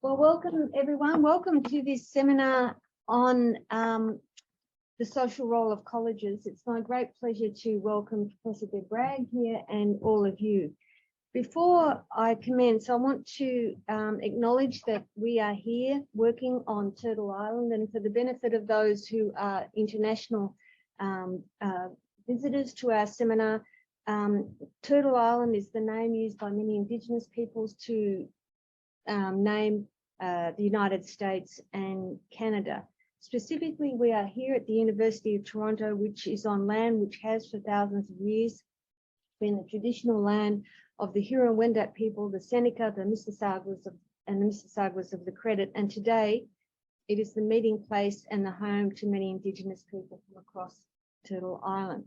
Well, welcome everyone. Welcome to this seminar on the social role of colleges. It's my great pleasure to welcome Professor Debra Bragg here and all of you. Before I commence, I want to acknowledge that we are here working on Turtle Island, and for the benefit of those who are international visitors to our seminar, Turtle Island is the name used by many Indigenous peoples to name the United States and Canada. Specifically, we are here at the University of Toronto, which is on land which has for thousands of years been the traditional land of the Huron-Wendat people, the Seneca, the Mississaugas of the Credit, and today it is the meeting place and the home to many Indigenous people from across Turtle Island.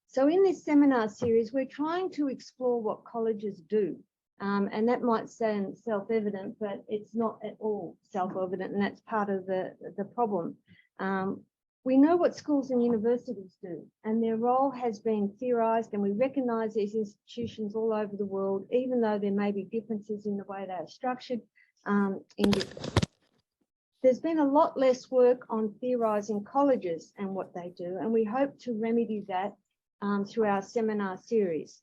So in this seminar series, we're trying to explore what colleges do. And that might sound self-evident, but it's not at all self-evident, and that's part of the problem. We know what schools and universities do, and their role has been theorised, and we recognise these institutions all over the world, even though there may be differences in the way they are structured. There's been a lot less work on theorising colleges and what they do, and we hope to remedy that through our seminar series.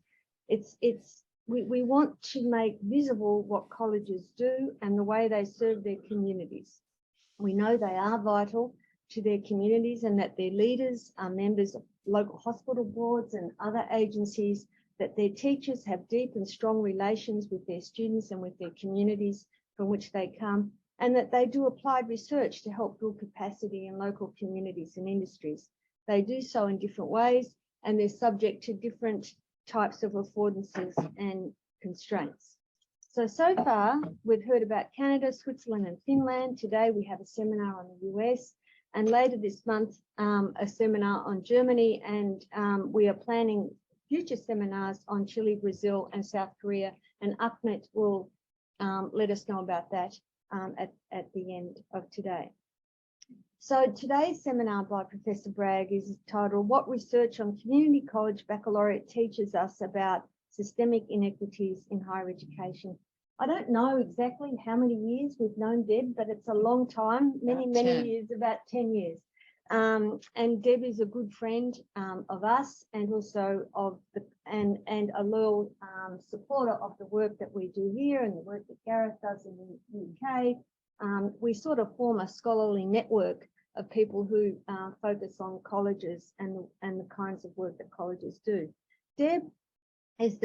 We want to make visible what colleges do and the way they serve their communities. We know they are vital to their communities and that their leaders are members of local hospital boards and other agencies, that their teachers have deep and strong relations with their students and with their communities from which they come, and that they do applied research to help build capacity in local communities and industries. They do so in different ways, and they're subject to different types of affordances and constraints. So far, we've heard about Canada, Switzerland, and Finland. Today, we have a seminar on the US, and later this month, a seminar on Germany, and we are planning future seminars on Chile, Brazil, and South Korea, and Ahmed will let us know about that at the end of today. So today's seminar by Professor Bragg is titled, What Research on Community College Baccalaureate Teaches Us About Systemic Inequities in Higher Education. I don't know exactly how many years we've known Deb, but it's a long time, many years, about 10 years. And Deb is a good friend of us, and also of and a loyal supporter of the work that we do here and the work that Gareth does in the UK. We sort of form a scholarly network of people who focus on colleges and the kinds of work that colleges do. Deb is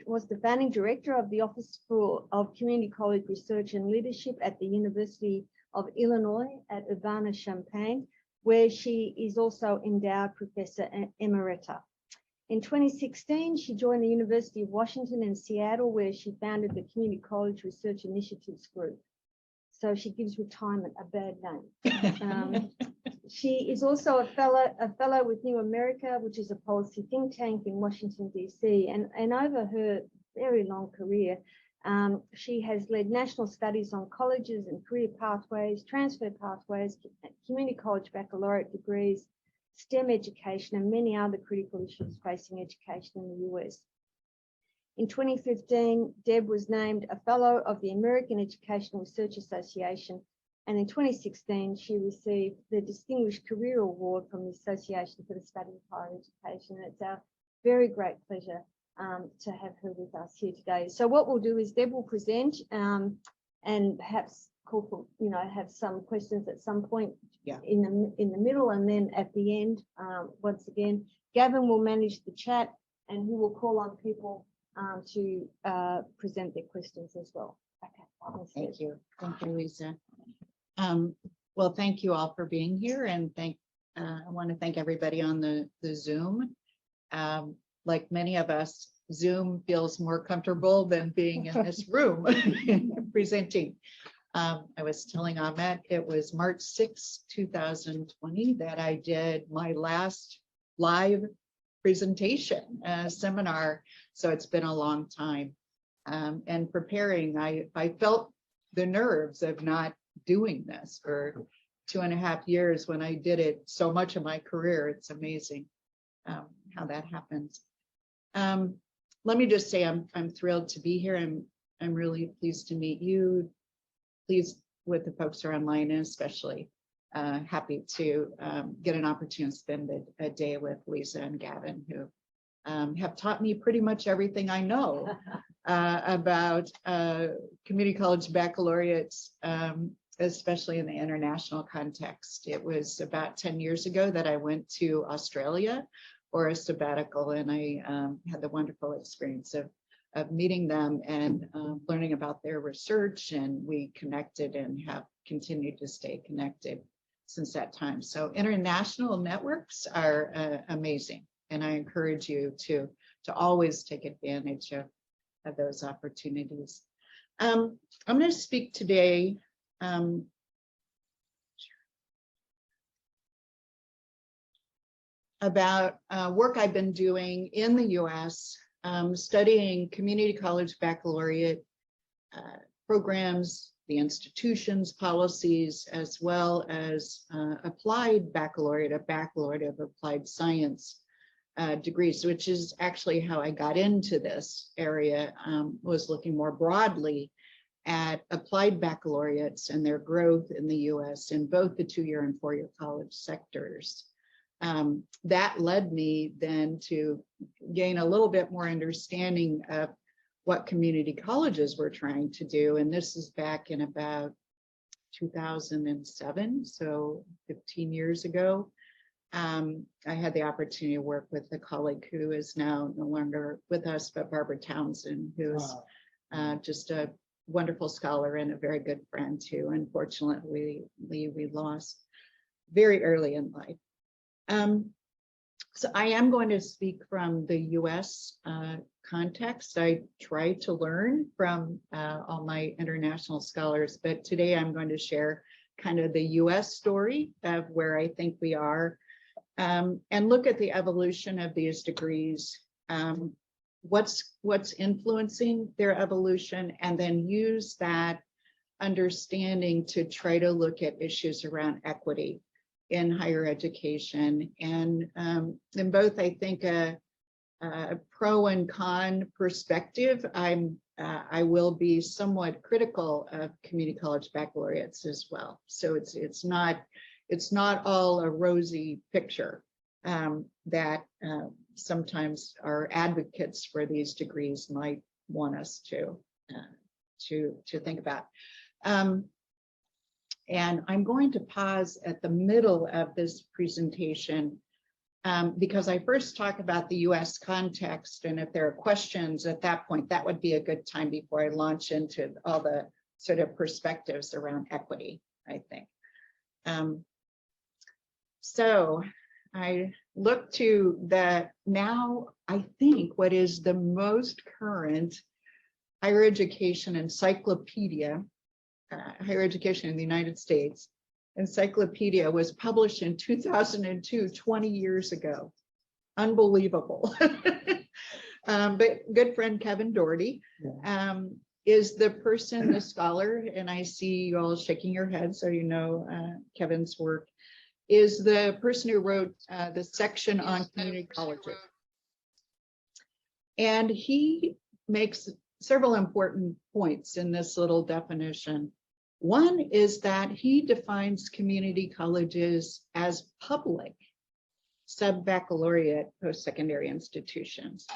was the founding director of the Office of Community College Research and Leadership at the University of Illinois at Urbana-Champaign, where she is also endowed professor emerita. In 2016, she joined the University of Washington in Seattle, where she founded the Community College Research Initiatives Group. So she gives retirement a bad name. She is also a fellow with New America, which is a policy think tank in Washington, DC. And over her very long career, she has led national studies on colleges and career pathways, transfer pathways, community college baccalaureate degrees, STEM education, and many other critical issues facing education in the US. In 2015, Deb was named a Fellow of the American Educational Research Association, and in 2016, she received the Distinguished Career Award from the Association for the Study of Higher Education. And it's our very great pleasure to have her with us here today. So what we'll do is Deb will present and perhaps have some questions at some point in the middle, and then at the end, once again, Gavin will manage the chat, and he will call on people to present their questions as well. Okay. Thank you, Lisa. Well, thank you all for being here, and I want to thank everybody on the Zoom. Like many of us, Zoom feels more comfortable than being in this room presenting. I was telling Ahmed it was March 6, 2020 that I did my last live presentation seminar, so it's been a long time. And preparing, I felt the nerves of not doing this for 2.5 years when I did it so much of my career. It's amazing how that happens. Let me just say I'm thrilled to be here. I'm really pleased to meet you, pleased with the folks who are online, and especially happy to get an opportunity to spend a day with Lisa and Gavin, who have taught me pretty much everything I know about community college baccalaureates, especially in the international context. It was about 10 years ago that I went to Australia for a sabbatical, and I had the wonderful experience of meeting them and learning about their research, and we connected and have continued to stay connected since that time. So international networks are amazing, and I encourage you to always take advantage of those opportunities. I'm going to speak today about work I've been doing in the US, studying community college baccalaureate programs, the institutions, policies, as well as applied baccalaureate, a baccalaureate of applied science degrees, which is actually how I got into this area, was looking more broadly at applied baccalaureates and their growth in the US in both the 2-year and 4-year college sectors. That led me then to gain a little bit more understanding of what community colleges were trying to do. And this is back in about 2007, so 15 years ago. I had the opportunity to work with a colleague who is now no longer with us, but Barbara Townsend, who is just a wonderful scholar and a very good friend too. Unfortunately, we lost very early in life. So I am going to speak from the US context. I try to learn from all my international scholars, but today I'm going to share kind of the US story of where I think we are, and look at the evolution of these degrees, what's influencing their evolution, and then use that understanding to try to look at issues around equity in higher education. And in both, I think, a pro and con perspective, I will be somewhat critical of community college baccalaureates as well. So it's not all a rosy picture that sometimes our advocates for these degrees might want us to think about. And I'm going to pause at the middle of this presentation because I first talk about the US context, and if there are questions at that point, that would be a good time before I launch into all the sort of perspectives around equity, I think. So I look to the now, I think, what is the most current higher education encyclopedia. Higher education in the United States encyclopedia was published in 2002, 20 years ago. Unbelievable. But good friend Kevin Doherty is the person, the scholar, and I see you all shaking your head, so you know Kevin's work, is the person who wrote the section on community colleges. And he makes several important points in this little definition. One is that he defines community colleges as public sub-baccalaureate post-secondary institutions.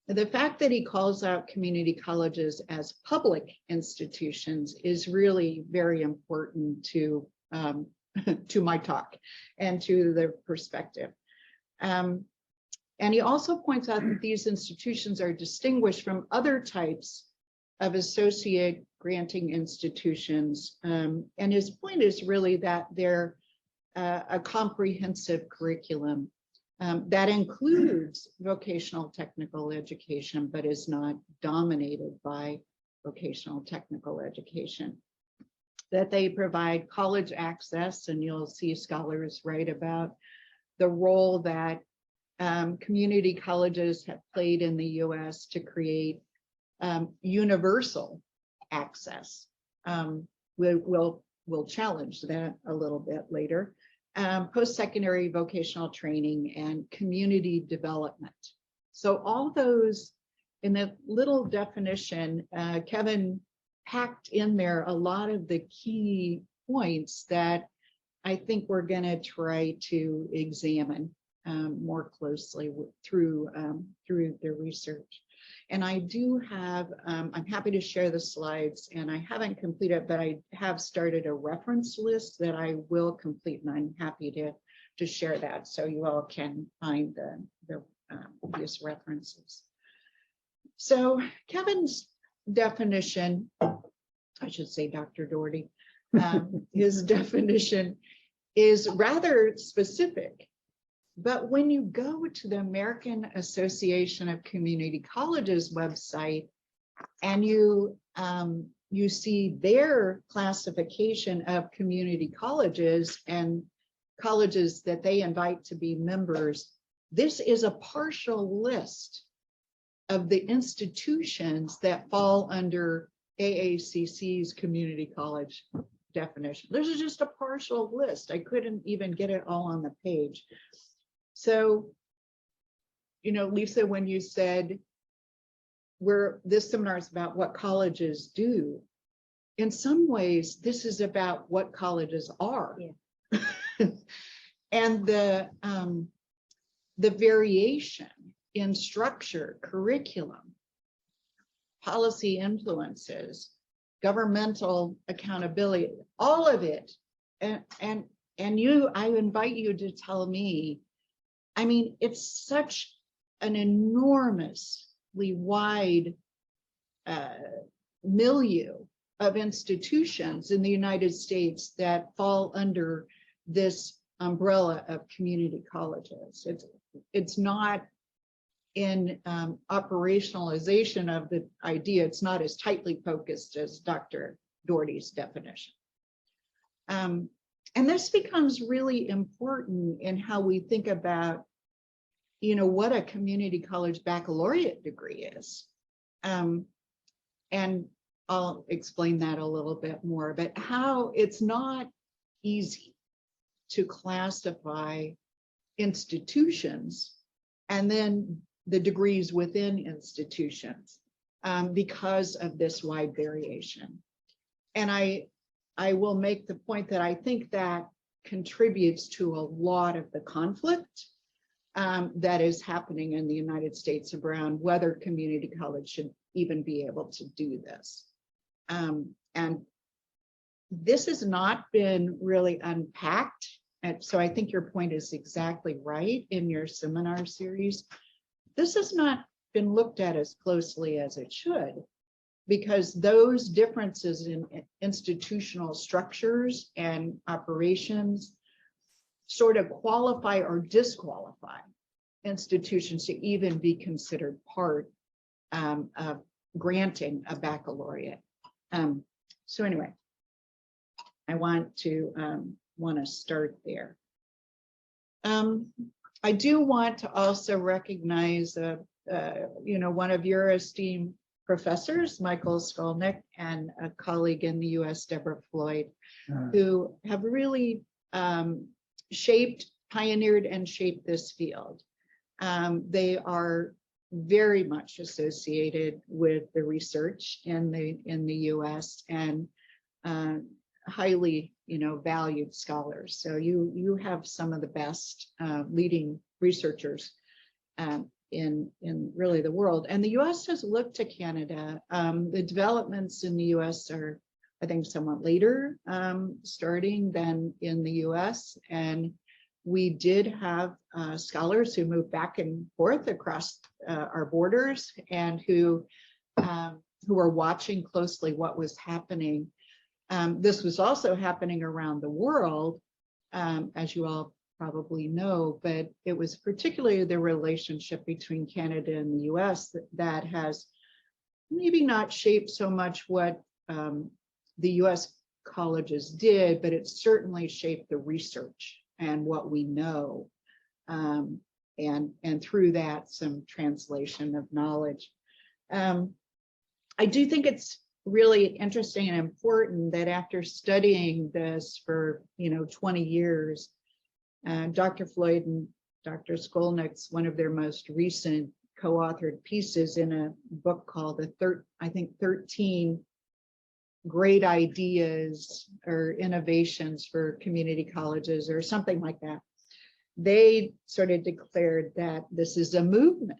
The fact that he calls out community colleges as public institutions is really very important to my talk and to the perspective. And he also points out that these institutions are distinguished from other types of associate granting institutions. And his point is really that they're a comprehensive curriculum that includes vocational technical education, but is not dominated by vocational technical education. That they provide college access, and you'll see scholars write about the role that community colleges have played in the US to create universal access. We'll challenge that a little bit later. Post-secondary vocational training and community development. So all those in the little definition, Kevin packed in there a lot of the key points that I think we're going to try to examine more closely through the research. And I do have, I'm happy to share the slides, and I haven't completed, but I have started a reference list that I will complete, and I'm happy to share that so you all can find the obvious references. So Kevin's definition, I should say Dr. Doherty, his definition is rather specific. But when you go to the American Association of Community Colleges website and you see their classification of community colleges and colleges that they invite to be members, this is a partial list of the institutions that fall under AACC's community college definition. This is just a partial list. I couldn't even get it all on the page. So, you know, Lisa, when you said this seminar is about what colleges do, in some ways, this is about what colleges are. Yeah. And the variation in structure, curriculum, policy influences, governmental accountability, all of it. And I invite you to tell me, I mean, it's such an enormously wide milieu of institutions in the United States that fall under this umbrella of community colleges. It's not in operationalization of the idea, it's not as tightly focused as Dr. Doherty's definition. And this becomes really important in how we think about, you know, what a community college baccalaureate degree is. And I'll explain that a little bit more, but how it's not easy to classify institutions and then the degrees within institutions because of this wide variation. And I will make the point that I think that contributes to a lot of the conflict that is happening in the United States around whether community college should even be able to do this. And this has not been really unpacked. And so I think your point is exactly right in your seminar series. This has not been looked at as closely as it should, because those differences in institutional structures and operations sort of qualify or disqualify institutions to even be considered part of granting a baccalaureate. So anyway, I want to start there. I do want to also recognize, you know, one of your esteemed professors, Michael Skolnick, and a colleague in the US, Debra Floyd, who have really pioneered and shaped this field. They are very much associated with the research in the US and highly, you know, valued scholars. So you have some of the best leading researchers in really the world. And the US has looked to Canada. The developments in the US are, I think, somewhat later starting than in the US. And we did have scholars who moved back and forth across our borders and who were watching closely what was happening. This was also happening around the world, as you all probably know, but it was particularly the relationship between Canada and the US that has maybe not shaped so much what the US colleges did, but it certainly shaped the research and what we know. And through that, some translation of knowledge. I do think it's really interesting and important that after studying this for 20 years, Dr. Floyd and Dr. Skolnick's one of their most recent co-authored pieces in a book called I think 13 great ideas or innovations for community colleges or something like that, they sort of declared that this is a movement,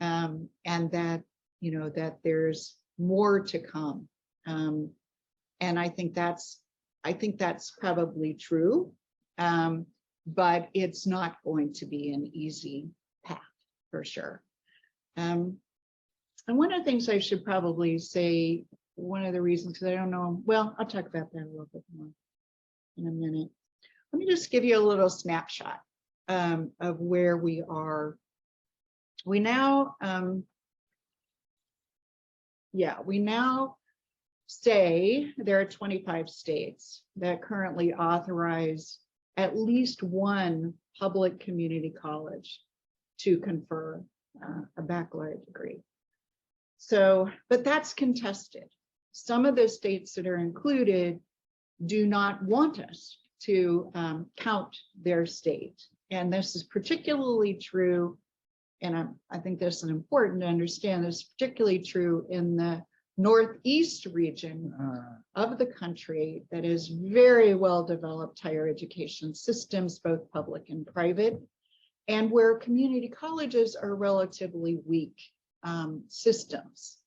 and that, you know, that there's more to come. And I think that's probably true, but it's not going to be an easy path for sure. And one of the things I should probably say, one of the reasons, because I don't know, well, I'll talk about that a little bit more in a minute. Let me just give you a little snapshot of where we are. We now, we now say there are 25 states that currently authorize at least one public community college to confer a baccalaureate degree. So, but that's contested. Some of the states that are included do not want us to count their state. And this is particularly true, and I think this is important to understand, this is particularly true in the Northeast region of the country that is very well developed higher education systems, both public and private, and where community colleges are relatively weak systems.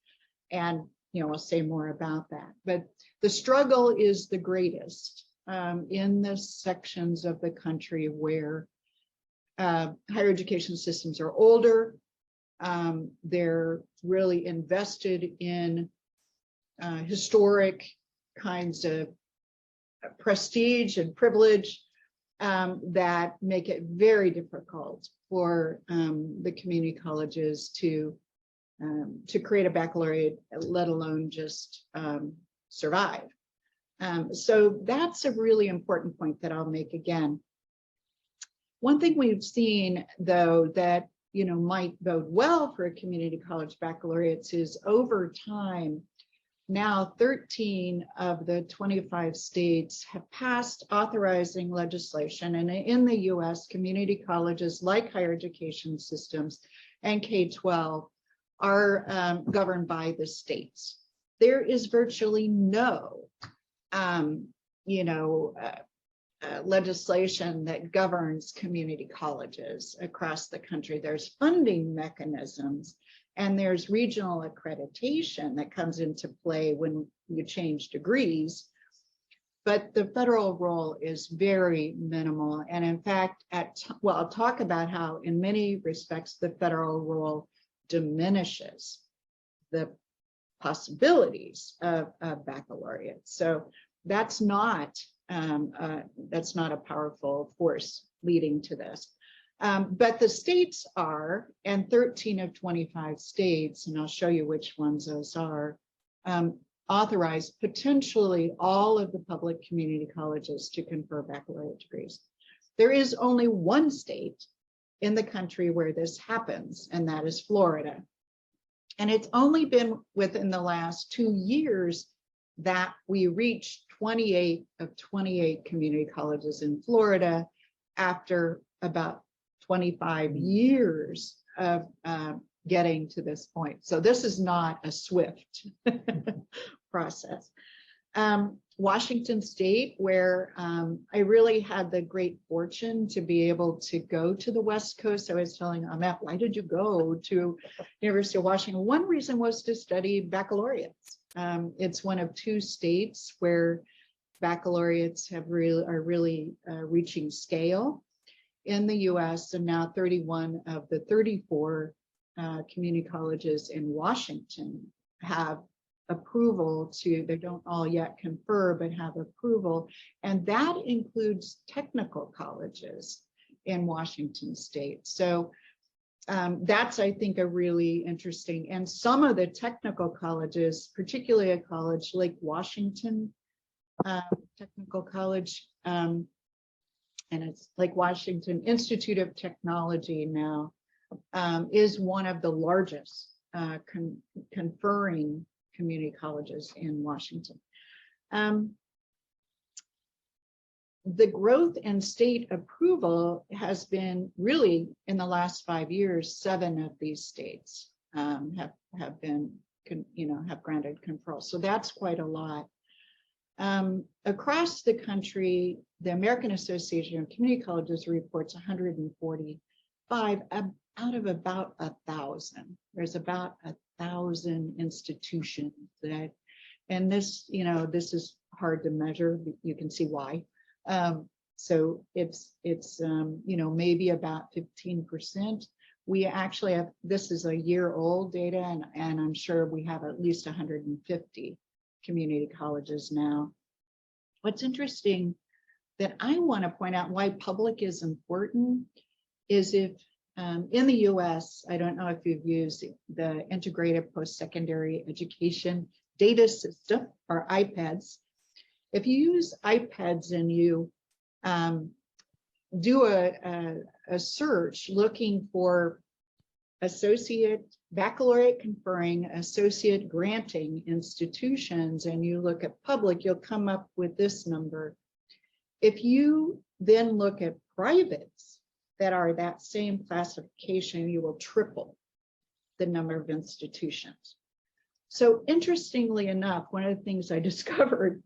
And, you know, I'll say more about that, but the struggle is the greatest in the sections of the country where higher education systems are older. They're really invested in historic kinds of prestige and privilege that make it very difficult for the community colleges to create a baccalaureate, let alone just survive. So that's a really important point that I'll make again. One thing we've seen, though, that, you know, might bode well for a community college baccalaureates is over time, now 13 of the 25 states have passed authorizing legislation, and in the US, community colleges like higher education systems and K-12 are governed by the states. There is virtually no, legislation that governs community colleges across the country. There's funding mechanisms and there's regional accreditation that comes into play when you change degrees, but the federal role is very minimal. And in fact, I'll talk about how in many respects the federal role diminishes the possibilities of baccalaureate. So that's not a powerful force leading to this. But the states are, and 13 of 25 states, and I'll show you which ones those are, authorize potentially all of the public community colleges to confer baccalaureate degrees. There is only one state in the country where this happens, and that is Florida. And it's only been within the last 2 years that we reached 28 of 28 community colleges in Florida after about 25 years of getting to this point. So this is not a swift process. Washington State, where I really had the great fortune to be able to go to the West Coast. I was telling Ahmet, why did you go to University of Washington? One reason was to study baccalaureates. It's one of 2 states where baccalaureates are really reaching scale in the US, and now 31 of the 34 community colleges in Washington have approval they don't all yet confer, but have approval. And that includes technical colleges in Washington State. So that's, I think, a really interesting, and some of the technical colleges, particularly a college like Washington Technical College, and it's like Washington Institute of Technology now, is one of the largest conferring community colleges in Washington. The growth in state approval has been really, in the last 5 years, 7 of these states have been have granted control. So that's quite a lot. Across the country, the American Association of Community Colleges reports 145 out of about 1,000. There's about 1,000 institutions that, and this, this is hard to measure. You can see why. So it's maybe about 15%. We actually have, this is a year old data, and I'm sure we have at least 150 community colleges now. What's interesting that I want to point out why public is important is if in the US, I don't know if you've used the Integrated Post-Secondary Education Data System, or IPEDS. If you use IPEDS and you do a search looking for baccalaureate conferring, associate granting institutions, and you look at public, you'll come up with this number. If you then look at privates that are that same classification, you will triple the number of institutions. So interestingly enough, one of the things I discovered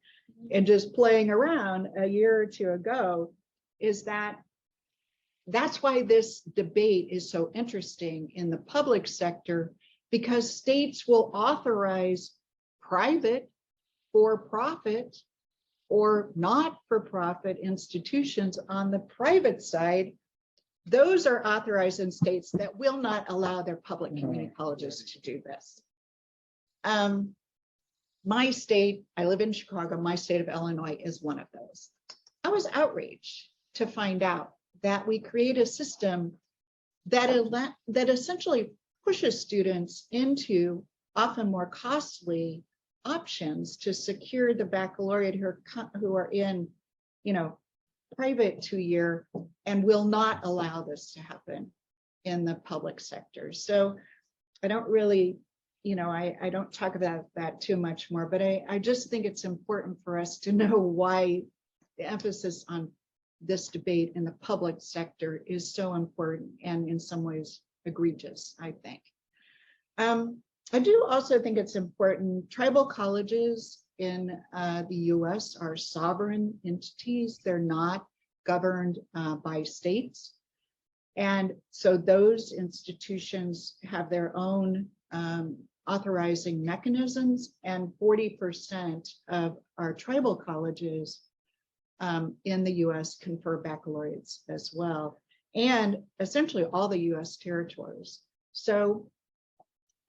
in just playing around a year or two ago is that that's why this debate is so interesting in the public sector, because states will authorize private, for-profit, or not-for-profit institutions. On the private side, those are authorized in states that will not allow their public community colleges to do this. My state, I live in Chicago, my state of Illinois is one of those. I was outraged to find out that we create a system that essentially pushes students into often more costly options to secure the baccalaureate who are in, private 2-year, and will not allow this to happen in the public sector. So I don't really, I don't talk about that too much more, but I just think it's important for us to know why the emphasis on this debate in the public sector is so important and in some ways egregious, I think. I do also think it's important. Tribal colleges in the US are sovereign entities. They're not governed by states. And so those institutions have their own authorizing mechanisms, and 40% of our tribal colleges in the US confer baccalaureates as well, and essentially all the US territories. So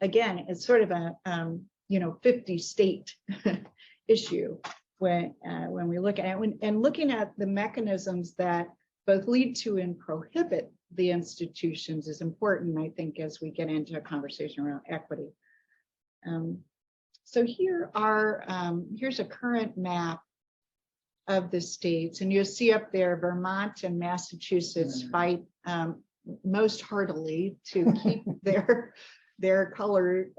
again, it's sort of a 50 state issue when we look at it, and looking at the mechanisms that both lead to and prohibit the institutions is important, I think, as we get into a conversation around equity. So here are here's a current map of the states, and you'll see up there Vermont and Massachusetts fight most heartily to keep their colored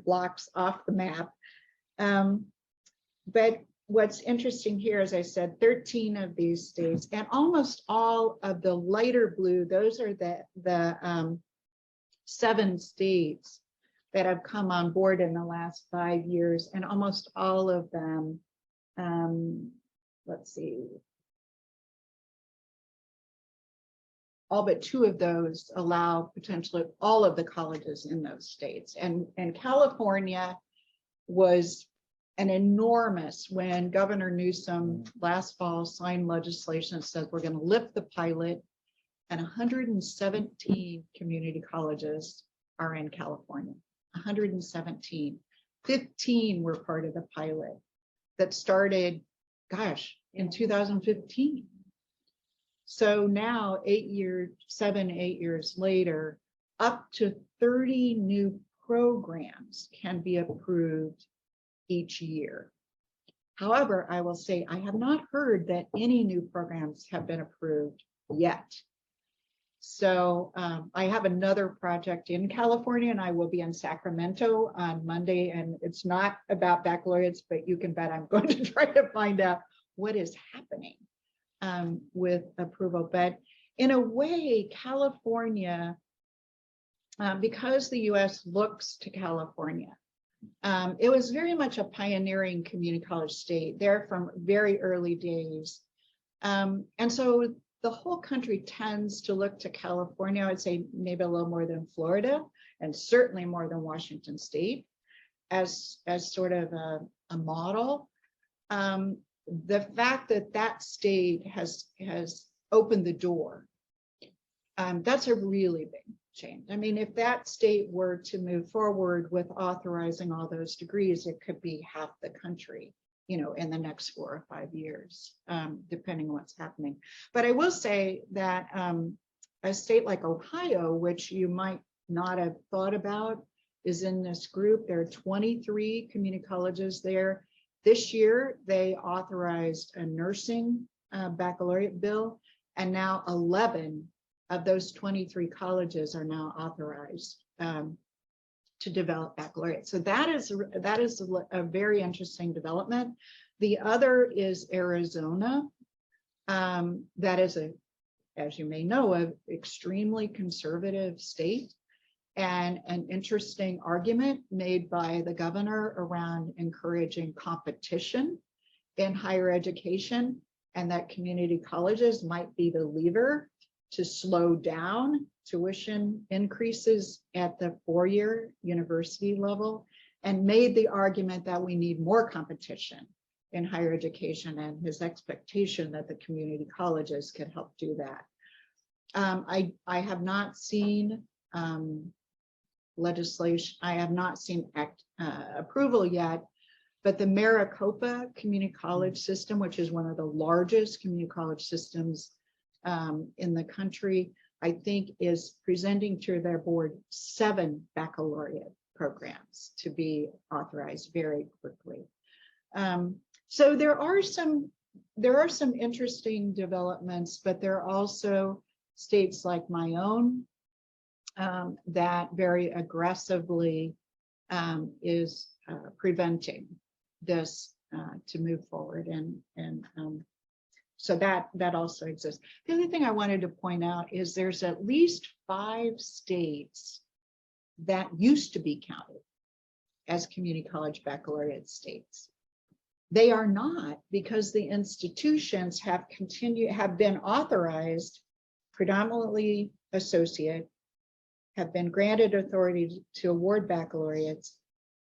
blocks off the map. But what's interesting here, as I said, 13 of these states, and almost all of the lighter blue, those are the 7 states that have come on board in the last 5 years, and almost all of them, let's see, all but 2 of those allow potentially all of the colleges in those states. And California was an enormous, when Governor Newsom last fall signed legislation that says we're going to lift the pilot, and 117 community colleges are in California. 117. 15 were part of the pilot that started, gosh, in 2015. So now 7, 8 years later, up to 30 new programs can be approved each year. However, I will say I have not heard that any new programs have been approved yet. So I have another project in California, and I will be in Sacramento on Monday, and it's not about baccalaureates, but you can bet I'm going to try to find out what is happening with approval. But in a way, California, because the US looks to California It was very much a pioneering community college state there from very early days. And so the whole country tends to look to California, I would say maybe a little more than Florida, and certainly more than Washington State, as sort of a model. The fact that that state has opened the door, that's a really big change. I mean, if that state were to move forward with authorizing all those degrees, it could be half the country, you know, in the next 4 or 5 years, depending on what's happening. But I will say that a state like Ohio, which you might not have thought about, is in this group. There are 23 community colleges there. This year, they authorized a nursing baccalaureate bill, and now 11 of those 23 colleges are now authorized to develop baccalaureate. So that is a very interesting development. The other is Arizona. That is as you may know, an extremely conservative state, and an interesting argument made by the governor around encouraging competition in higher education, and that community colleges might be the lever to slow down tuition increases at the 4-year university level, and made the argument that we need more competition in higher education, and his expectation that the community colleges could help do that. I have not seen legislation, I have not seen approval yet, but the Maricopa Community College system, which is one of the largest community college systems in the country, I think is presenting to their board 7 baccalaureate programs to be authorized very quickly. So there are some interesting developments, but there are also states like my own that very aggressively is preventing this to move forward, and so that also exists. The other thing I wanted to point out is there's at least 5 states that used to be counted as community college baccalaureate states. They are not, because the institutions have been authorized, predominantly associate, have been granted authority to award baccalaureates,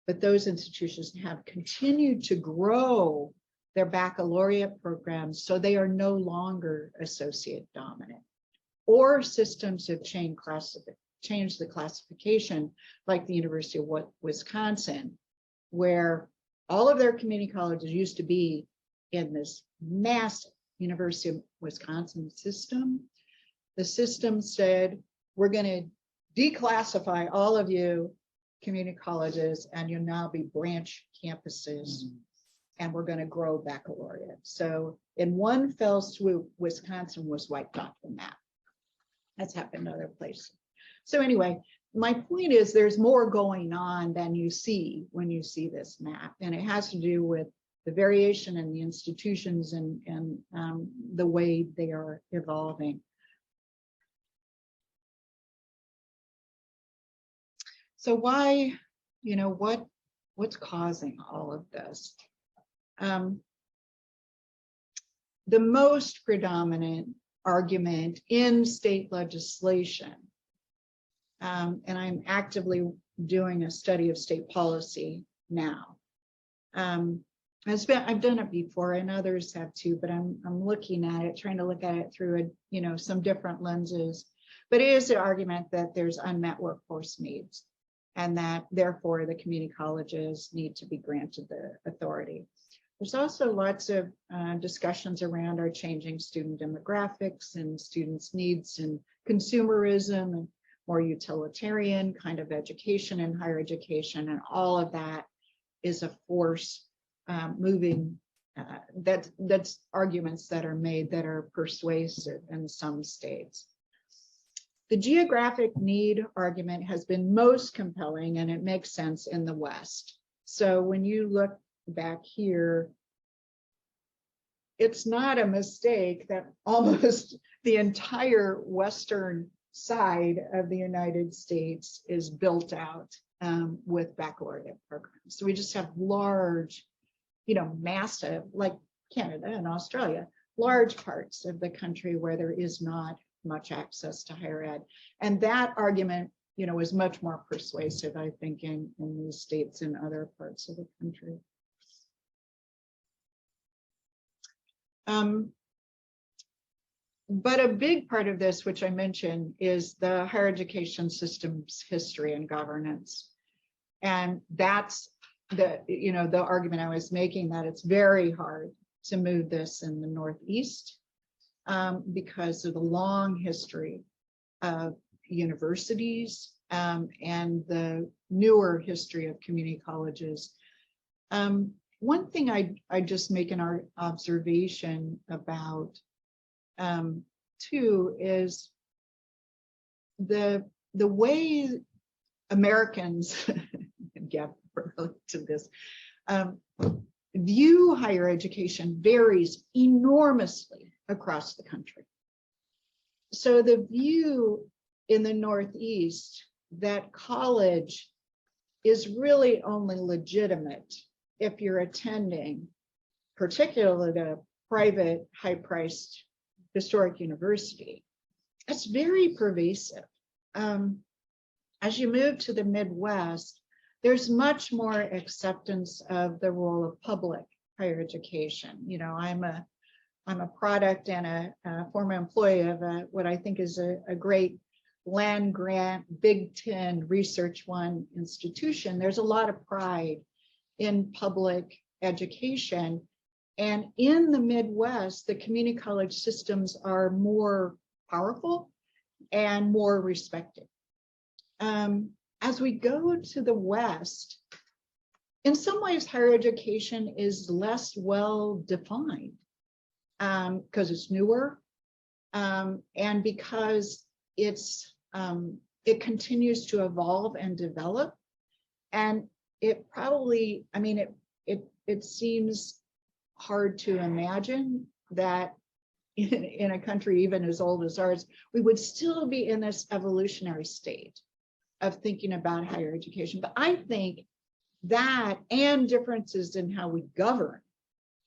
but those institutions have continued to grow their baccalaureate programs, so they are no longer associate dominant. Or systems have changed the classification, like the University of Wisconsin, where all of their community colleges used to be in this massive University of Wisconsin system. The system said, we're going to declassify all of you community colleges, and you'll now be branch campuses, and we're going to grow baccalaureate. So in one fell swoop, Wisconsin was wiped off the map. That's happened in other places. So anyway, my point is there's more going on than you see when you see this map, and it has to do with the variation in the institutions and the way they are evolving. So why, you know, what's causing all of this? The most predominant argument in state legislation, and I'm actively doing a study of state policy now. I've done it before, and others have too, but I'm looking at it, trying to look at it through some different lenses. But it is the argument that there's unmet workforce needs, and that therefore the community colleges need to be granted the authority. There's also lots of discussions around our changing student demographics and students' needs and consumerism and more utilitarian kind of education and higher education, and all of that is a force moving. That's arguments that are made that are persuasive in some states. The geographic need argument has been most compelling, and it makes sense in the West. So when you look back here, it's not a mistake that almost the entire western side of the United States is built out with baccalaureate programs. So we just have large, you know, massive, like Canada and Australia, large parts of the country where there is not much access to higher ed. And that argument, you know, is much more persuasive, I think, in these states and other parts of the country. But a big part of this, which I mentioned, is the higher education system's history and governance. And that's the, you know, the argument I was making, that it's very hard to move this in the Northeast because of the long history of universities and the newer history of community colleges. One thing I just make an observation about too is the way Americans get to this view higher education varies enormously across the country. So the view in the Northeast that college is really only legitimate if you're attending, particularly a private, high-priced historic university, it's very pervasive. As you move to the Midwest, there's much more acceptance of the role of public higher education. You know, I'm a product and a former employee of what I think is a great land grant, Big Ten Research One institution. There's a lot of pride in public education. And in the Midwest, the community college systems are more powerful and more respected. As we go to the West, in some ways, higher education is less well defined because it's newer and because it continues to evolve and develop. And it probably, I mean, it seems hard to imagine that in a country even as old as ours, we would still be in this evolutionary state of thinking about higher education. But I think that and differences in how we govern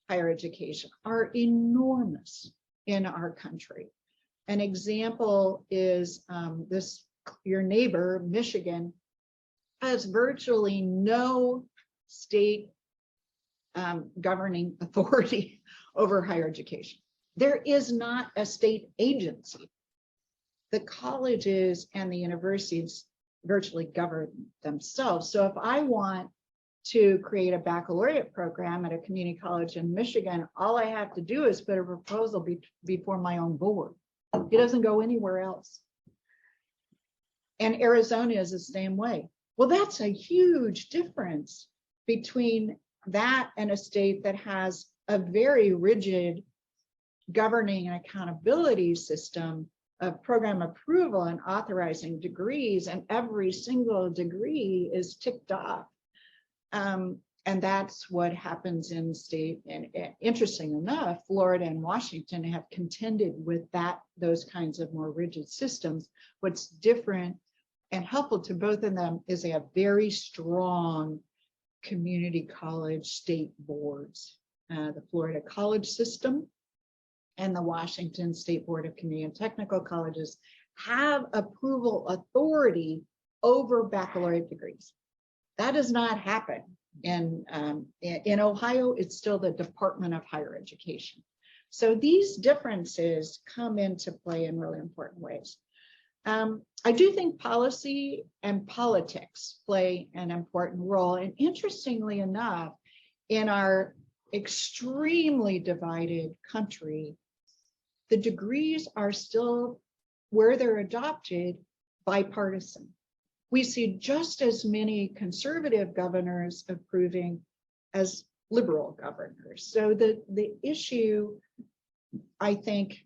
higher education are enormous in our country. An example is your neighbor, Michigan, has virtually no state governing authority over higher education. There is not a state agency. The colleges and the universities virtually govern themselves. So if I want to create a baccalaureate program at a community college in Michigan, all I have to do is put a proposal before my own board. It doesn't go anywhere else. And Arizona is the same way. Well, that's a huge difference between that and a state that has a very rigid governing and accountability system of program approval and authorizing degrees, and every single degree is ticked off. And that's what happens in state. And interesting enough, Florida and Washington have contended with those kinds of more rigid systems. What's different and helpful to both of them is they have very strong community college state boards. The Florida College System and the Washington State Board of Community and Technical Colleges have approval authority over baccalaureate degrees. That does not happen in Ohio. It's still the Department of Higher Education. So these differences come into play in really important ways. I do think policy and politics play an important role. And interestingly enough, in our extremely divided country, the degrees are still, where they're adopted, bipartisan. We see just as many conservative governors approving as liberal governors. So the issue, I think,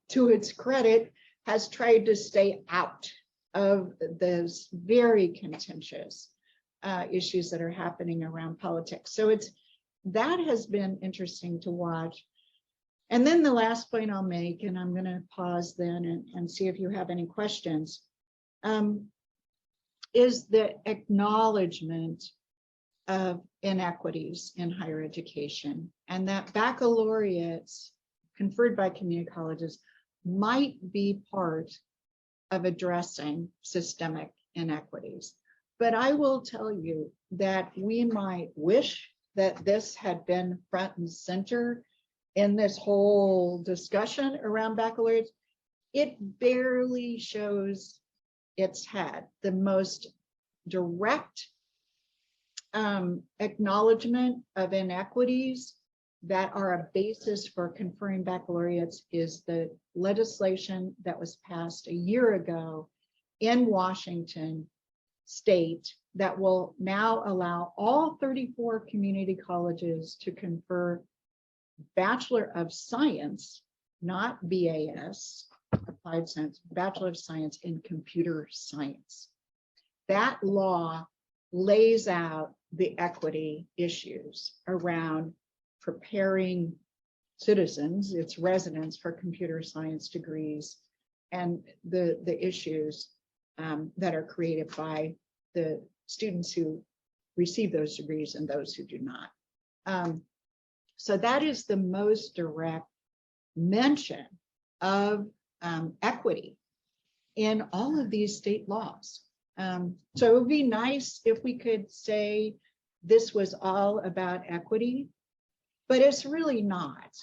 to its credit, has tried to stay out of those very contentious issues that are happening around politics. So that has been interesting to watch. And then the last point I'll make, and I'm going to pause then and see if you have any questions. is the acknowledgement of inequities in higher education, and that baccalaureates conferred by community colleges might be part of addressing systemic inequities. But I will tell you that we might wish that this had been front and center in this whole discussion around baccalaureates. It barely shows its head. The most direct acknowledgement of inequities that are a basis for conferring baccalaureates is the legislation that was passed a year ago in Washington State that will now allow all 34 community colleges to confer Bachelor of Science, not BAS, Applied Science, Bachelor of Science in Computer Science. That law lays out the equity issues around preparing citizens, its residents, for computer science degrees, and the issues that are created by the students who receive those degrees and those who do not. So that is the most direct mention of equity in all of these state laws. So it would be nice if we could say this was all about equity, but it's really not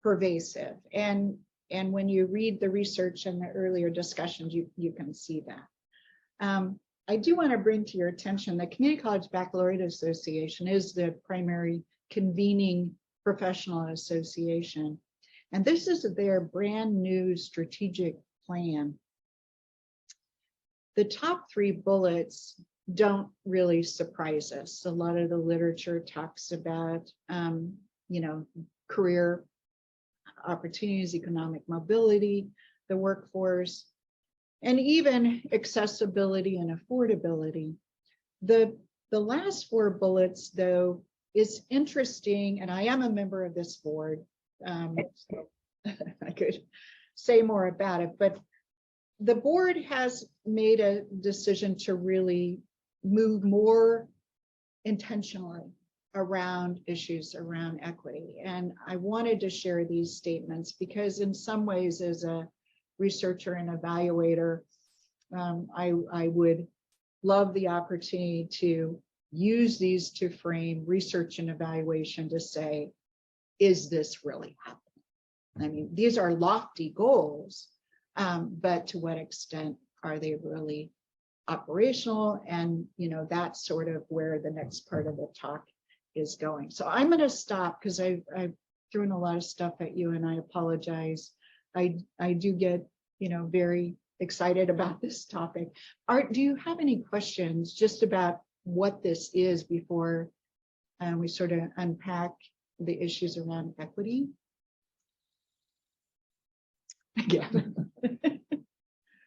pervasive. And when you read the research and the earlier discussions, you can see that. I do want to bring to your attention the Community College Baccalaureate Association is the primary convening professional association. And this is their brand new strategic plan. The top 3 bullets don't really surprise us. A lot of the literature talks about, career opportunities, economic mobility, the workforce, and even accessibility and affordability. The last 4 bullets, though, is interesting, and I am a member of this board, so I could say more about it, but the board has made a decision to really move more intentionally around issues around equity. And I wanted to share these statements because in some ways, as a researcher and evaluator, I would love the opportunity to use these to frame research and evaluation to say, is this really happening? I mean, these are lofty goals, but to what extent are they really operational? And that's sort of where the next part of the talk is going. So I'm going to stop because I've thrown a lot of stuff at you, and I apologize. I do get very excited about this topic. Art, do you have any questions just about what this is before we sort of unpack the issues around equity? Yeah.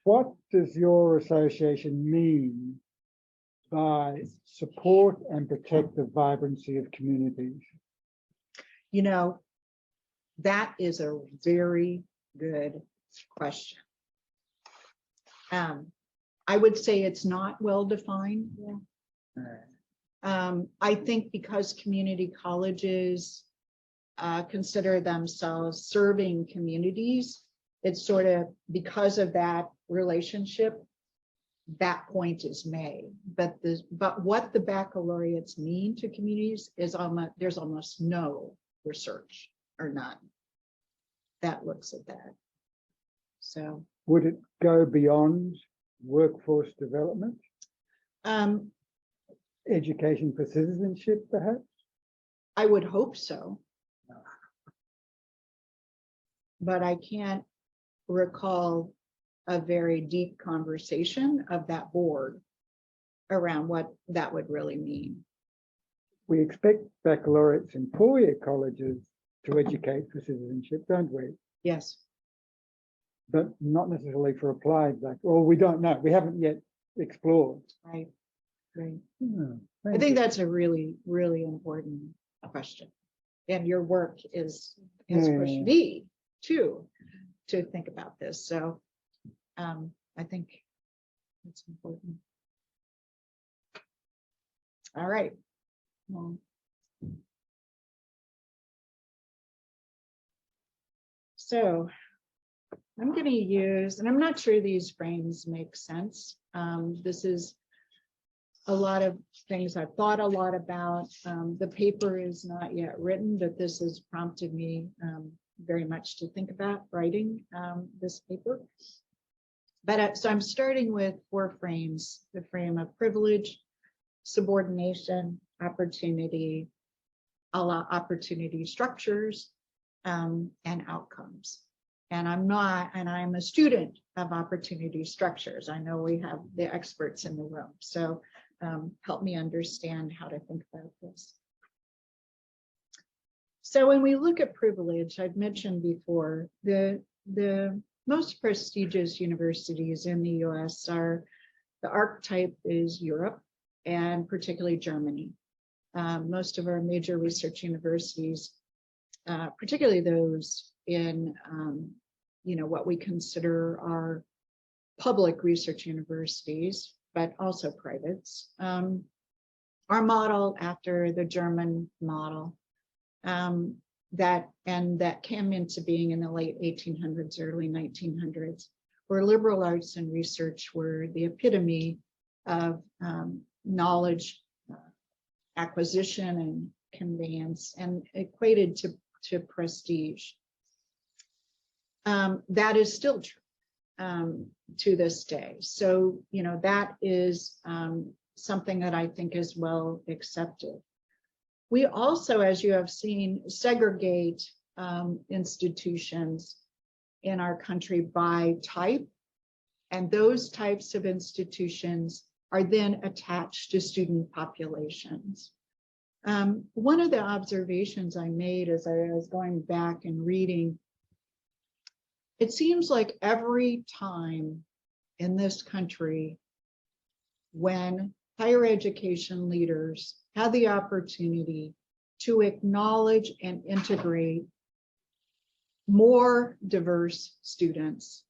What does your association mean by support and protect the vibrancy of communities? That is a very good question. I would say it's not well defined. Yeah. I think because community colleges consider themselves serving communities, it's sort of because of that relationship, that point is made. But what the baccalaureates mean to communities is there's almost no research or none that looks at that. So would it go beyond workforce development? Education for citizenship, perhaps? I would hope so. But I can't recall a very deep conversation of that board around what that would really mean. We expect baccalaureates in four-year colleges to educate for citizenship, don't we? Yes. But not necessarily for applied back, or we don't know. We haven't yet explored. Right. Right. I think that's a really, really important question. And your work has pushed me too to think about this. So I think That's important. All right. Well, so I'm going to use, and I'm not sure these frames make sense. This is a lot of things I've thought a lot about. The paper is not yet written, but this has prompted me very much to think about writing this paper. But so I'm starting with 4 frames: the frame of privilege, subordination, opportunity, opportunity structures, and outcomes. And I'm a student of opportunity structures. I know we have the experts in the room, so help me understand how to think about this. So when we look at privilege, I've mentioned before, the most prestigious universities in the US are, the archetype is Europe, and particularly Germany. Most of our major research universities, particularly those in what we consider our public research universities, but also privates, are modeled after the German model that came into being in the late 1800s, early 1900s, where liberal arts and research were the epitome of knowledge acquisition and conveyance, and equated to prestige. That is still true to this day. So, that is something that I think is well accepted. We also, as you have seen, segregate institutions in our country by type, and those types of institutions are then attached to student populations. One of the observations I made as I was going back and reading, it seems like every time in this country when higher education leaders had the opportunity to acknowledge and integrate more diverse students,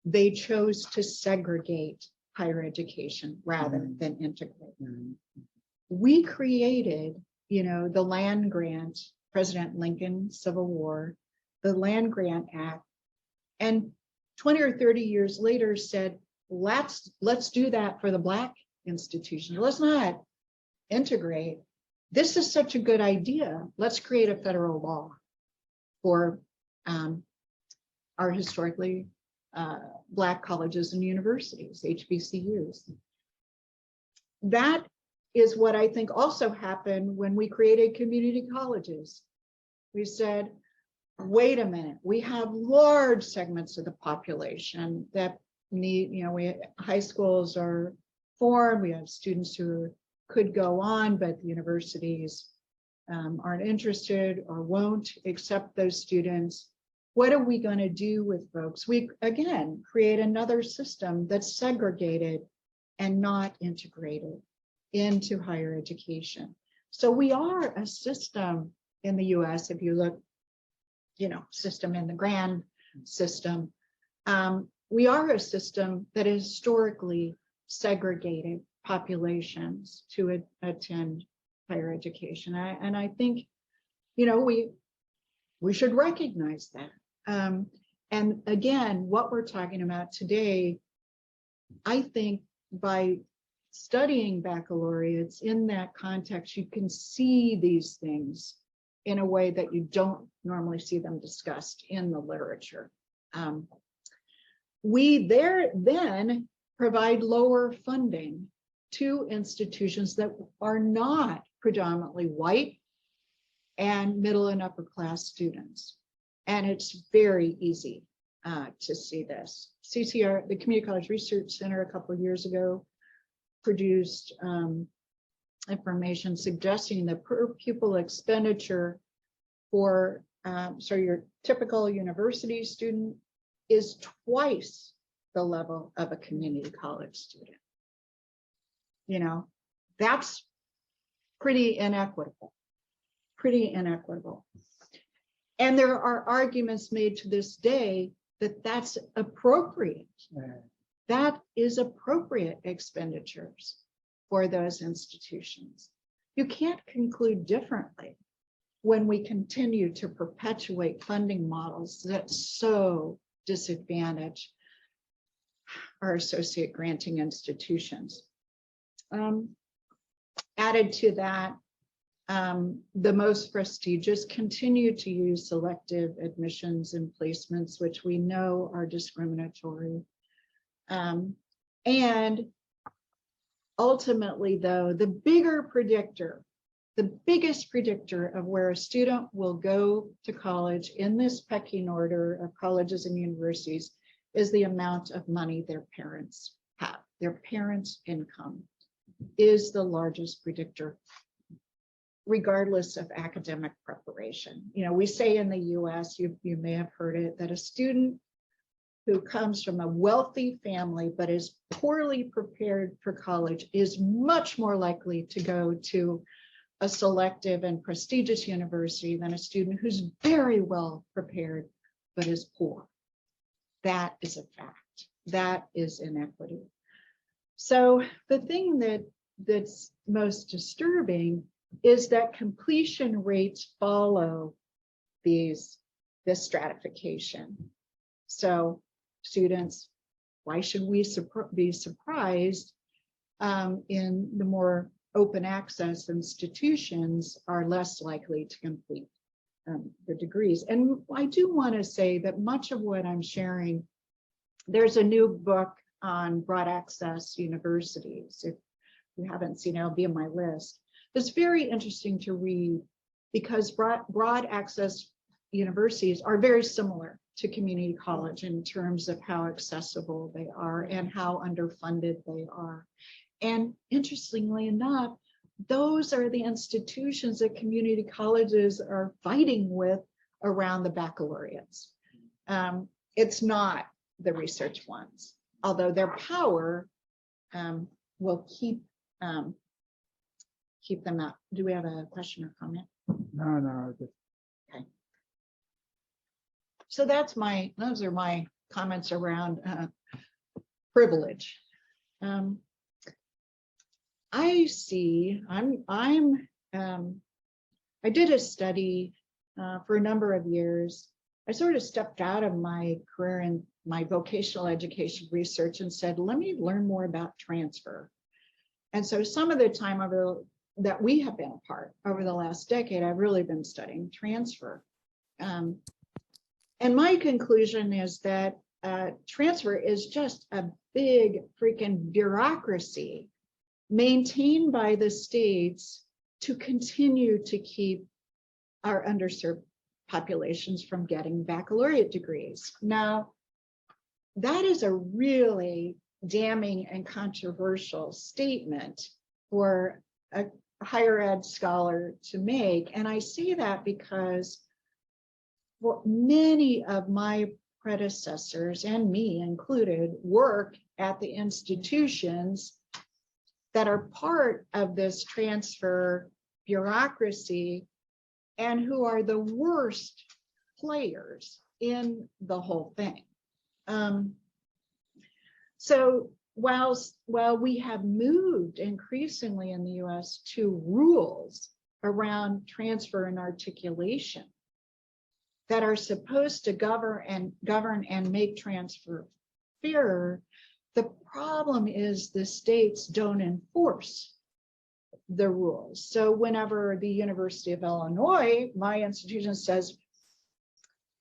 they chose to segregate higher education rather than integrate. We created, the land grant, President Lincoln, Civil War, the Land Grant Act, and 20 or 30 years later said, let's do that for the Black institutions. Let's not integrate. This is such a good idea. Let's create a federal law for our historically Black colleges and universities, HBCUs. That is what I think also happened when we created community colleges. We said, wait a minute, we have large segments of the population that need, high schools are formed, we have students who could go on, but the universities aren't interested or won't accept those students. What are we going to do with folks? We, again, create another system that's segregated and not integrated into higher education. So we are a system in the US, if you look, system in the grand system, we are a system that historically segregated populations to attend higher education. And I think, we should recognize that. And again, what we're talking about today, I think by studying baccalaureates in that context, you can see these things in a way that you don't normally see them discussed in the literature. We then provide lower funding to institutions that are not predominantly white and middle and upper class students. And it's very easy to see this. CCR, the Community College Research Center, a couple of years ago produced information suggesting the per pupil expenditure for, so your typical university student is twice the level of a community college student. That's pretty inequitable, And there are arguments made to this day that that's appropriate. that is appropriate expenditures for those institutions. You can't conclude differently when we continue to perpetuate funding models that so disadvantage our associate granting institutions. Added to that, the most prestigious continue to use selective admissions and placements, which we know are discriminatory. And ultimately, though, the biggest predictor of where a student will go to college in this pecking order of colleges and universities is the amount of money their parents have. Their parents' income is the largest predictor, regardless of academic preparation. You know, we say in the US, you may have heard it, that a student who comes from a wealthy family but is poorly prepared for college is much more likely to go to a selective and prestigious university than a student who's very well prepared but is poor. That is a fact. That is inequity. So the thing that's most disturbing is that completion rates follow this stratification. So students, why should we be surprised in the more open access institutions are less likely to complete the degrees? And I do want to say that much of what I'm sharing, there's a new book on broad access universities. If you haven't seen it, it'll be on my list. It's very interesting to read because broad access universities are very similar to community college in terms of how accessible they are and how underfunded they are. And interestingly enough, those are the institutions that community colleges are fighting with around the baccalaureates. It's not the research ones, although their power will keep them up. Do we have a question or comment? No. Okay. So those are my comments around privilege. I see. I did a study for a number of years. I sort of stepped out of my career in my vocational education research and said, let me learn more about transfer. And so some of the time that we have been apart over the last decade, I've really been studying transfer. And my conclusion is that transfer is just a big freaking bureaucracy maintained by the states to continue to keep our underserved populations from getting baccalaureate degrees. Now, that is a really damning and controversial statement for a higher ed scholar to make. And I say that because many of my predecessors, and me included, work at the institutions that are part of this transfer bureaucracy and who are the worst players in the whole thing. So while we have moved increasingly in the US to rules around transfer and articulation that are supposed to govern and make transfer fairer, the problem is the states don't enforce the rules. So whenever the University of Illinois, my institution, says,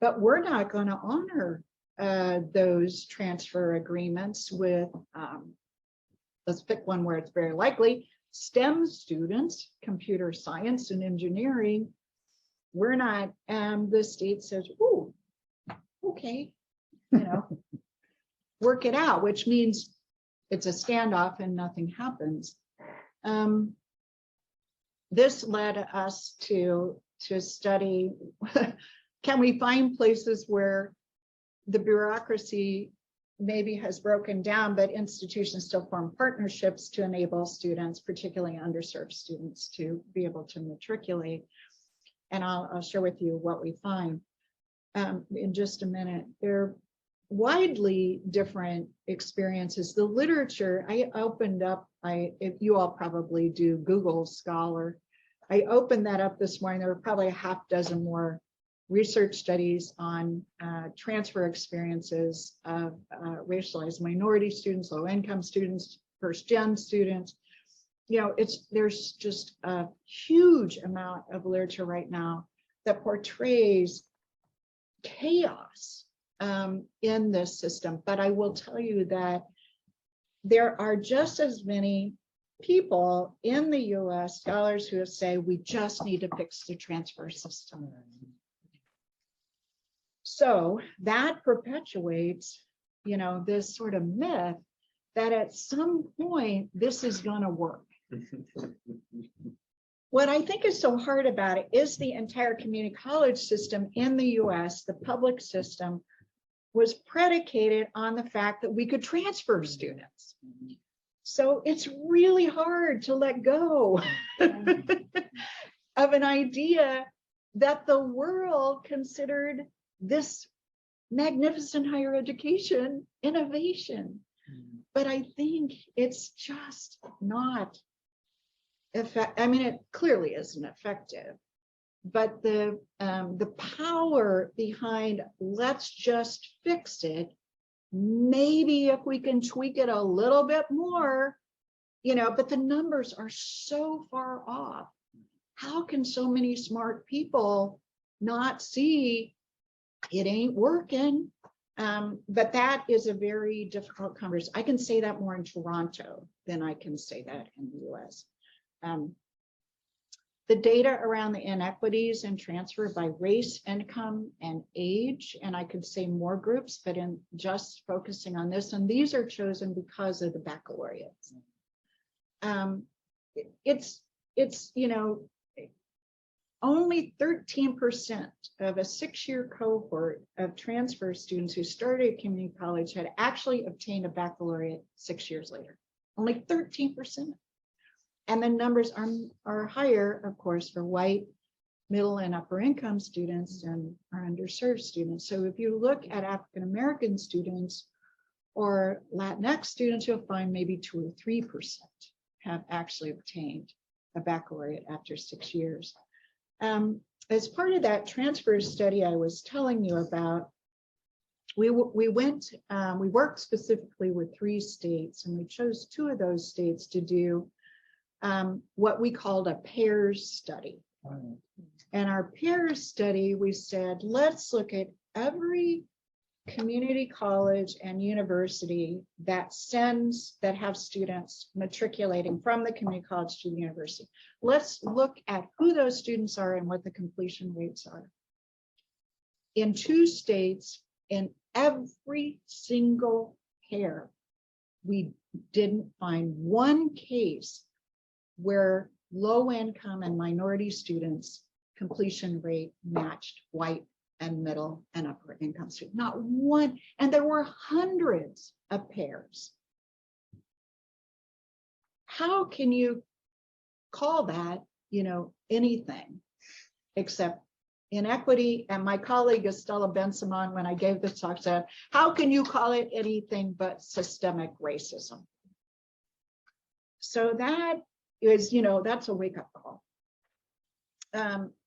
but we're not going to honor those transfer agreements with, let's pick one where it's very likely, STEM students, computer science and engineering, we're not, the state says, oh, okay, work it out, which means it's a standoff and nothing happens. This led us to study, can we find places where the bureaucracy maybe has broken down, but institutions still form partnerships to enable students, particularly underserved students, to be able to matriculate. And I'll share with you what we find in just a minute. widely different experiences. The literature, I opened up, if you all probably do Google Scholar, I opened that up this morning. There were probably a half dozen more research studies on transfer experiences of racialized minority students, low income students, first gen students. You know, there's just a huge amount of literature right now that portrays chaos in this system. But I will tell you that there are just as many people in the US, scholars, who say we just need to fix the transfer system. So that perpetuates, you know, this sort of myth that at some point this is going to work. What I think is so hard about it is the entire community college system in the US, the public system, was predicated on the fact that we could transfer students. So it's really hard to let go of an idea that the world considered this magnificent higher education innovation. But I think it's just not effective. I mean, it clearly isn't effective. But the power behind let's just fix it, maybe if we can tweak it a little bit more, you know, but the numbers are so far off. How can so many smart people not see it ain't working? But that is a very difficult conversation. I can say that more in Toronto than I can say that in the US. The data around the inequities and transfer by race, income, and age, and I could say more groups, but in just focusing on this, and these are chosen because of the baccalaureates. It's you know, only 13% of a 6-year cohort of transfer students who started at community college had actually obtained a baccalaureate 6 years later. Only 13%. And the numbers are higher, of course, for white, middle, and upper income students and our underserved students. So if you look at African-American students or Latinx students, you'll find maybe 2 or 3% have actually obtained a baccalaureate after 6 years. As part of that transfer study I was telling you about, we worked specifically with 3 states, and we chose 2 of those states to do what we called a pairs study. And our pairs study, we said, let's look at every community college and university that have students matriculating from the community college to the university. Let's look at who those students are and what the completion rates are. In 2 states, in every single pair, we didn't find one case where low income and minority students completion rate matched white and middle and upper income students. Not one, and there were hundreds of pairs. How can you call that, you know, anything except inequity? And my colleague Estella Ben-Simon, when I gave this talk, said, how can you call it anything but systemic racism? So that is, you know, that's a wake-up call.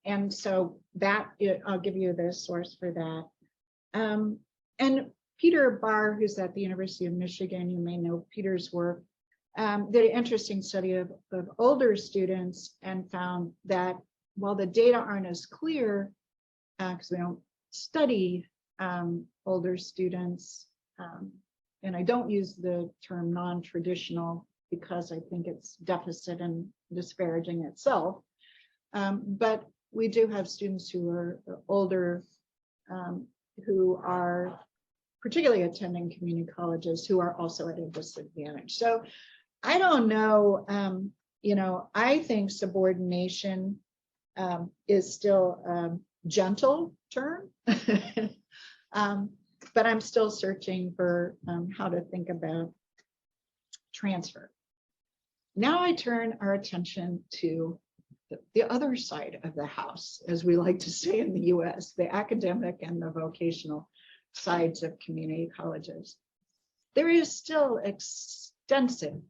And so that, I'll give you the source for that. And Peter Barr, who's at the University of Michigan, you may know Peter's work, did an interesting study of older students and found that while the data aren't as clear, because we don't study older students, and I don't use the term non-traditional because I think it's deficit and disparaging itself. But we do have students who are older, who are particularly attending community colleges, who are also at a disadvantage. So I don't know, you know, I think subordination is still a gentle term, but I'm still searching for how to think about transfer. Now I turn our attention to the other side of the house, as we like to say in the US, the academic and the vocational. sides of community colleges. There is still extensive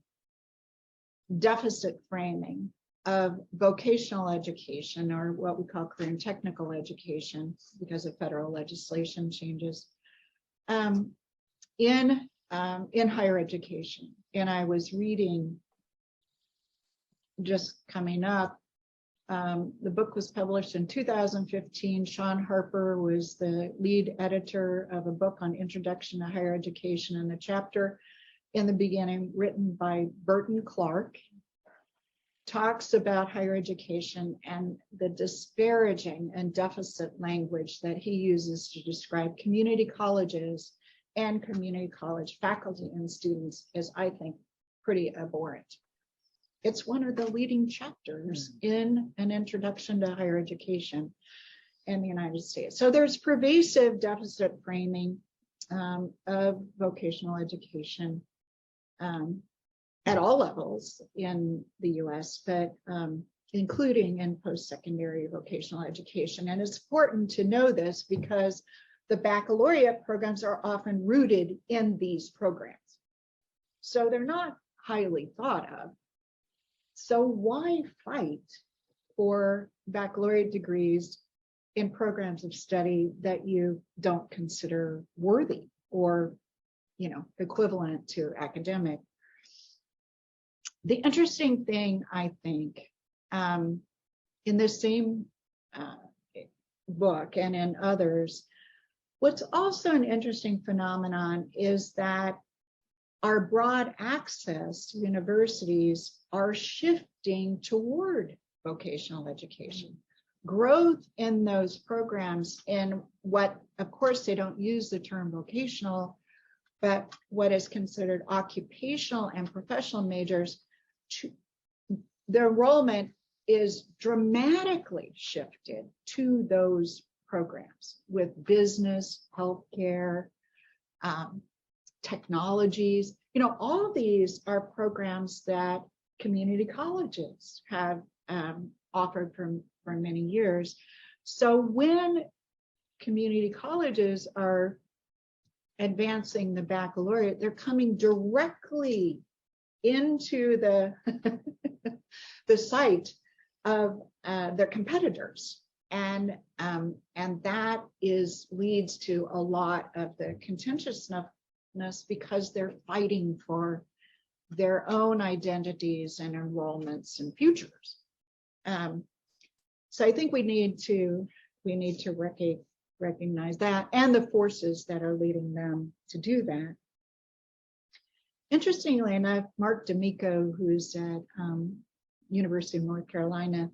deficit framing of vocational education, or what we call career and technical education, because of federal legislation changes in higher education. And I was reading, just coming up, the book was published in 2015. Sean Harper was the lead editor of a book on Introduction to Higher Education, and the chapter in the beginning, written by Burton Clark, talks about higher education and the disparaging and deficit language that he uses to describe community colleges and community college faculty and students is, I think, pretty abhorrent. It's one of the leading chapters in an introduction to higher education in the United States. So there's pervasive deficit framing of vocational education at all levels in the US, but including in post-secondary vocational education. And it's important to know this because the baccalaureate programs are often rooted in these programs. So they're not highly thought of. So why fight for baccalaureate degrees in programs of study that you don't consider worthy or, you know, equivalent to academic? The interesting thing, I think, in this same book and in others, what's also an interesting phenomenon is that our broad access to universities are shifting toward vocational education. Growth in those programs, in what, of course, they don't use the term vocational, but what is considered occupational and professional majors, the enrollment is dramatically shifted to those programs with business, healthcare, technologies. You know, all these are programs that community colleges have offered for many years. So when community colleges are advancing the baccalaureate, they're coming directly into the the sight of their competitors, and that leads to a lot of the contentiousness because they're fighting for their own identities and enrollments and futures. So I think we need to recognize that and the forces that are leading them to do that. Interestingly enough, Mark D'Amico, who's at University of North Carolina,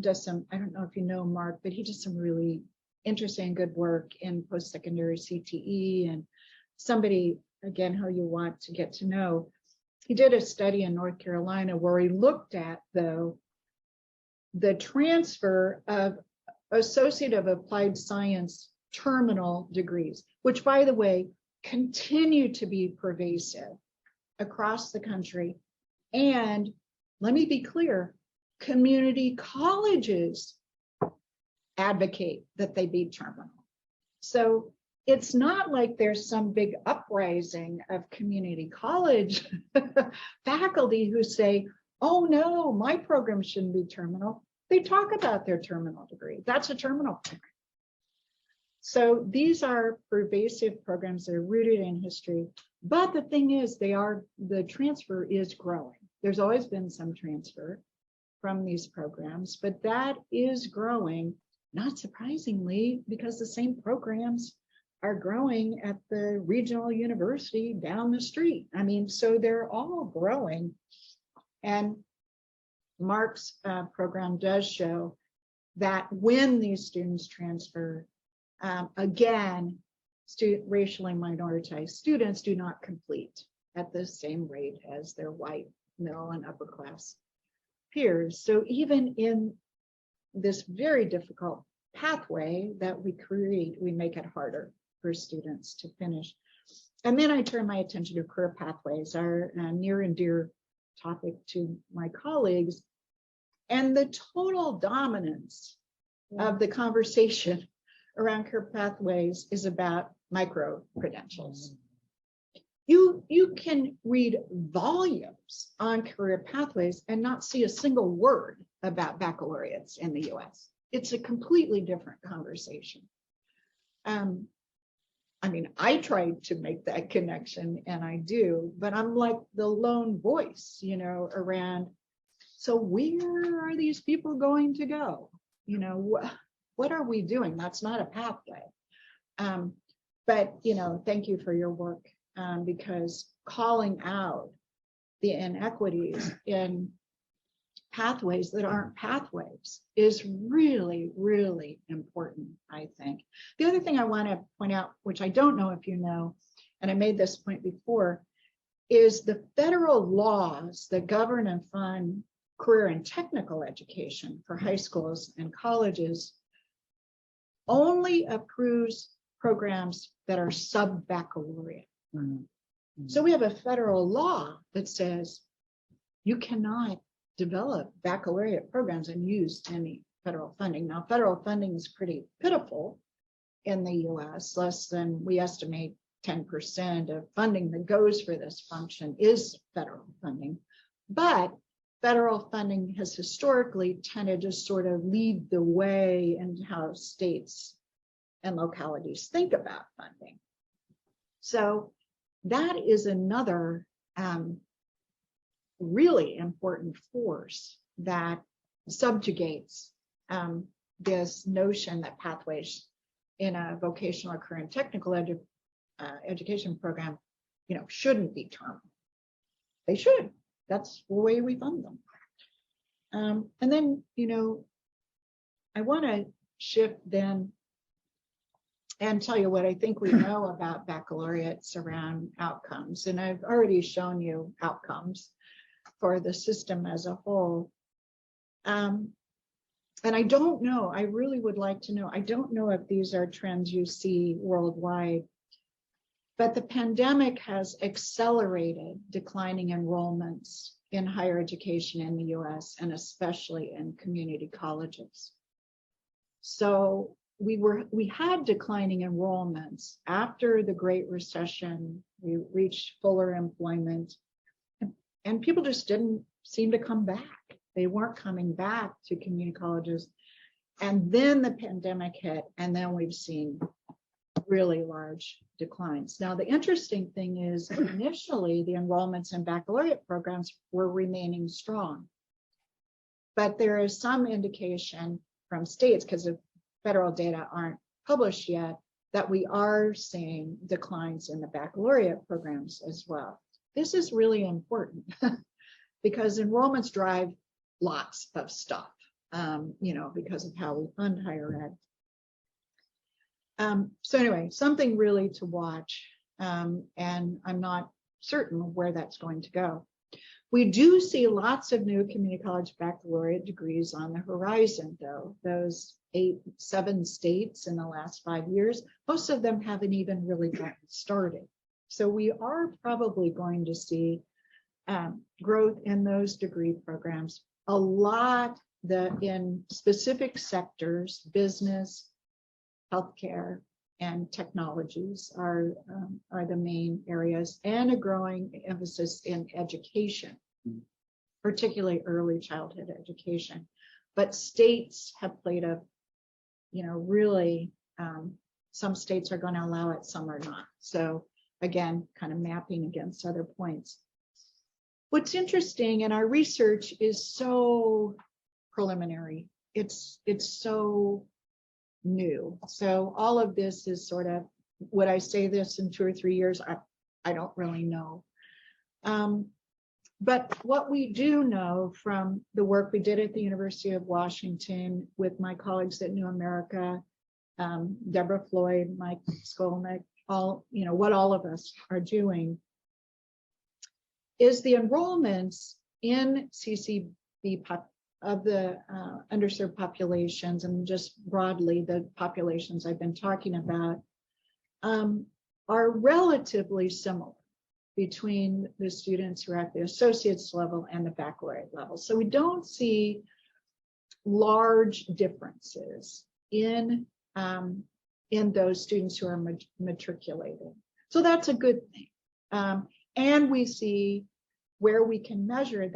does some, I don't know if you know Mark, but he does some really interesting good work in post-secondary CTE, and somebody, again, who you want to get to know. He did a study in North Carolina where he looked at, though, the transfer of Associate of Applied Science terminal degrees, which, by the way, continue to be pervasive across the country. And let me be clear, community colleges advocate that they be terminal. So it's not like there's some big uprising of community college faculty who say, oh no, my program shouldn't be terminal. They talk about their terminal degree. That's a terminal program. So these are pervasive programs that are rooted in history. But the thing is, the transfer is growing. There's always been some transfer from these programs, but that is growing, not surprisingly, because the same programs are growing at the regional university down the street. I mean, so they're all growing. And Mark's program does show that when these students transfer, again, racially minoritized students do not complete at the same rate as their white, middle, and upper class peers. So even in this very difficult pathway that we create, we make it harder for students to finish. And then I turn my attention to career pathways, our near and dear topic to my colleagues, and the total dominance of the conversation around career pathways is about micro credentials. You can read volumes on career pathways and not see a single word about baccalaureates in the US. It's a completely different conversation. I mean, I tried to make that connection and I do, but I'm like the lone voice, you know, around. So where are these people going to go? You know, what are we doing? That's not a pathway. But, you know, thank you for your work, because calling out the inequities in pathways that aren't pathways is really, really important, I think. The other thing I want to point out, which I don't know if you know, and I made this point before, is the federal laws that govern and fund career and technical education for high schools and colleges only approves programs that are sub-baccalaureate. So we have a federal law that says you cannot develop baccalaureate programs and use any federal funding. Now, federal funding is pretty pitiful in the US. Less than, we estimate 10% of funding that goes for this function is federal funding. But federal funding has historically tended to sort of lead the way in how states and localities think about funding. So that is another really important force that subjugates this notion that pathways in a vocational or career and technical education program, you know, shouldn't be termed. They should. That's the way we fund them. And then, you know, I want to shift then and tell you what I think we know about baccalaureates around outcomes. And I've already shown you outcomes for the system as a whole. And I don't know, I really would like to know, I don't know if these are trends you see worldwide, but the pandemic has accelerated declining enrollments in higher education in the US and especially in community colleges. So we had declining enrollments after the Great Recession. We reached fuller employment and people just didn't seem to come back. They weren't coming back to community colleges. And then the pandemic hit, and then we've seen really large declines. Now, the interesting thing is initially the enrollments in baccalaureate programs were remaining strong. But there is some indication from states, because the federal data aren't published yet, that we are seeing declines in the baccalaureate programs as well. This is really important because enrollments drive lots of stuff, you know, because of how we fund higher ed. So anyway, something really to watch, and I'm not certain where that's going to go. We do see lots of new community college baccalaureate degrees on the horizon, though. Those 7 states in the last 5 years, most of them haven't even really gotten started. So we are probably going to see growth in those degree programs. A lot in specific sectors, business, healthcare, and technologies are the main areas, and a growing emphasis in education, particularly early childhood education. But states have played a, you know, really, some states are going to allow it, some are not. So again, kind of mapping against other points. What's interesting, and our research is so preliminary. It's so new. So all of this is sort of, would I say this in 2 or 3 years? I don't really know. But what we do know from the work we did at the University of Washington with my colleagues at New America, Debra Floyd, Mike Skolnick, all, you know, what all of us are doing is the enrollments in CCB of the underserved populations, and just broadly the populations I've been talking about, are relatively similar between the students who are at the associate's level and the baccalaureate level. So we don't see large differences in in those students who are matriculated. So that's a good thing. And we see where we can measure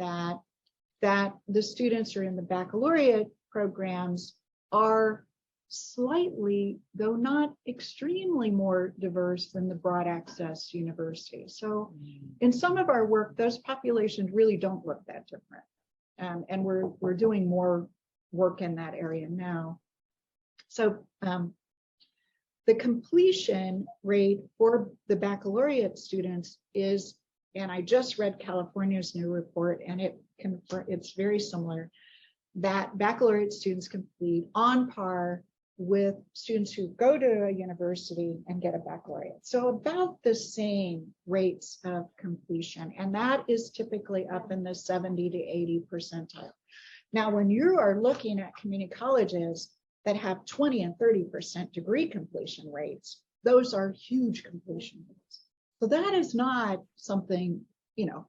that the students who are in the baccalaureate programs are slightly, though not extremely, more diverse than the broad access universities. So in some of our work, those populations really don't look that different. And we're doing more work in that area now. So the completion rate for the baccalaureate students is, and I just read California's new report, and it's very similar, that baccalaureate students complete on par with students who go to a university and get a baccalaureate. So about the same rates of completion, and that is typically up in the 70 to 80 percentile. Now, when you are looking at community colleges that have 20 and 30% degree completion rates, those are huge completion rates. So that is not something, you know,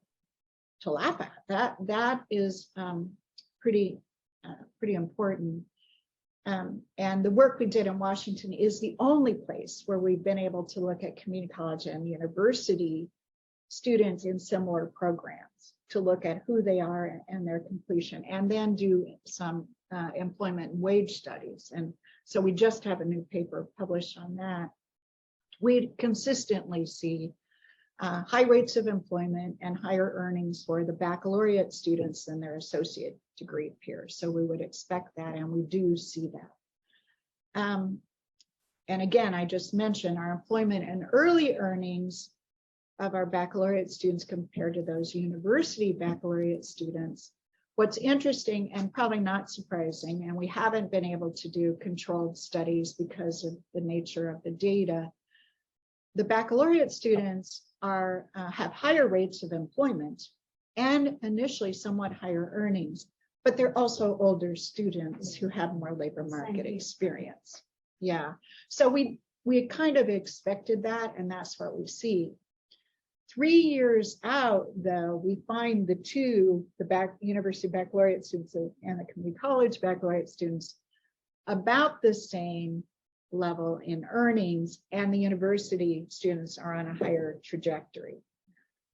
to laugh at. That is pretty important. And the work we did in Washington is the only place where we've been able to look at community college and university students in similar programs to look at who they are and their completion, and then do some employment and wage studies. And so we just have a new paper published on that. We consistently see high rates of employment and higher earnings for the baccalaureate students than their associate degree peers. So we would expect that, and we do see that. And again, I just mentioned our employment and early earnings of our baccalaureate students compared to those university baccalaureate students. What's interesting and probably not surprising, and we haven't been able to do controlled studies because of the nature of the data, the baccalaureate students have higher rates of employment and initially somewhat higher earnings, but they're also older students who have more labor market experience. Yeah, so we kind of expected that, and that's what we see. 3 years out, though, we find the university baccalaureate students and the community college baccalaureate students about the same level in earnings, and the university students are on a higher trajectory.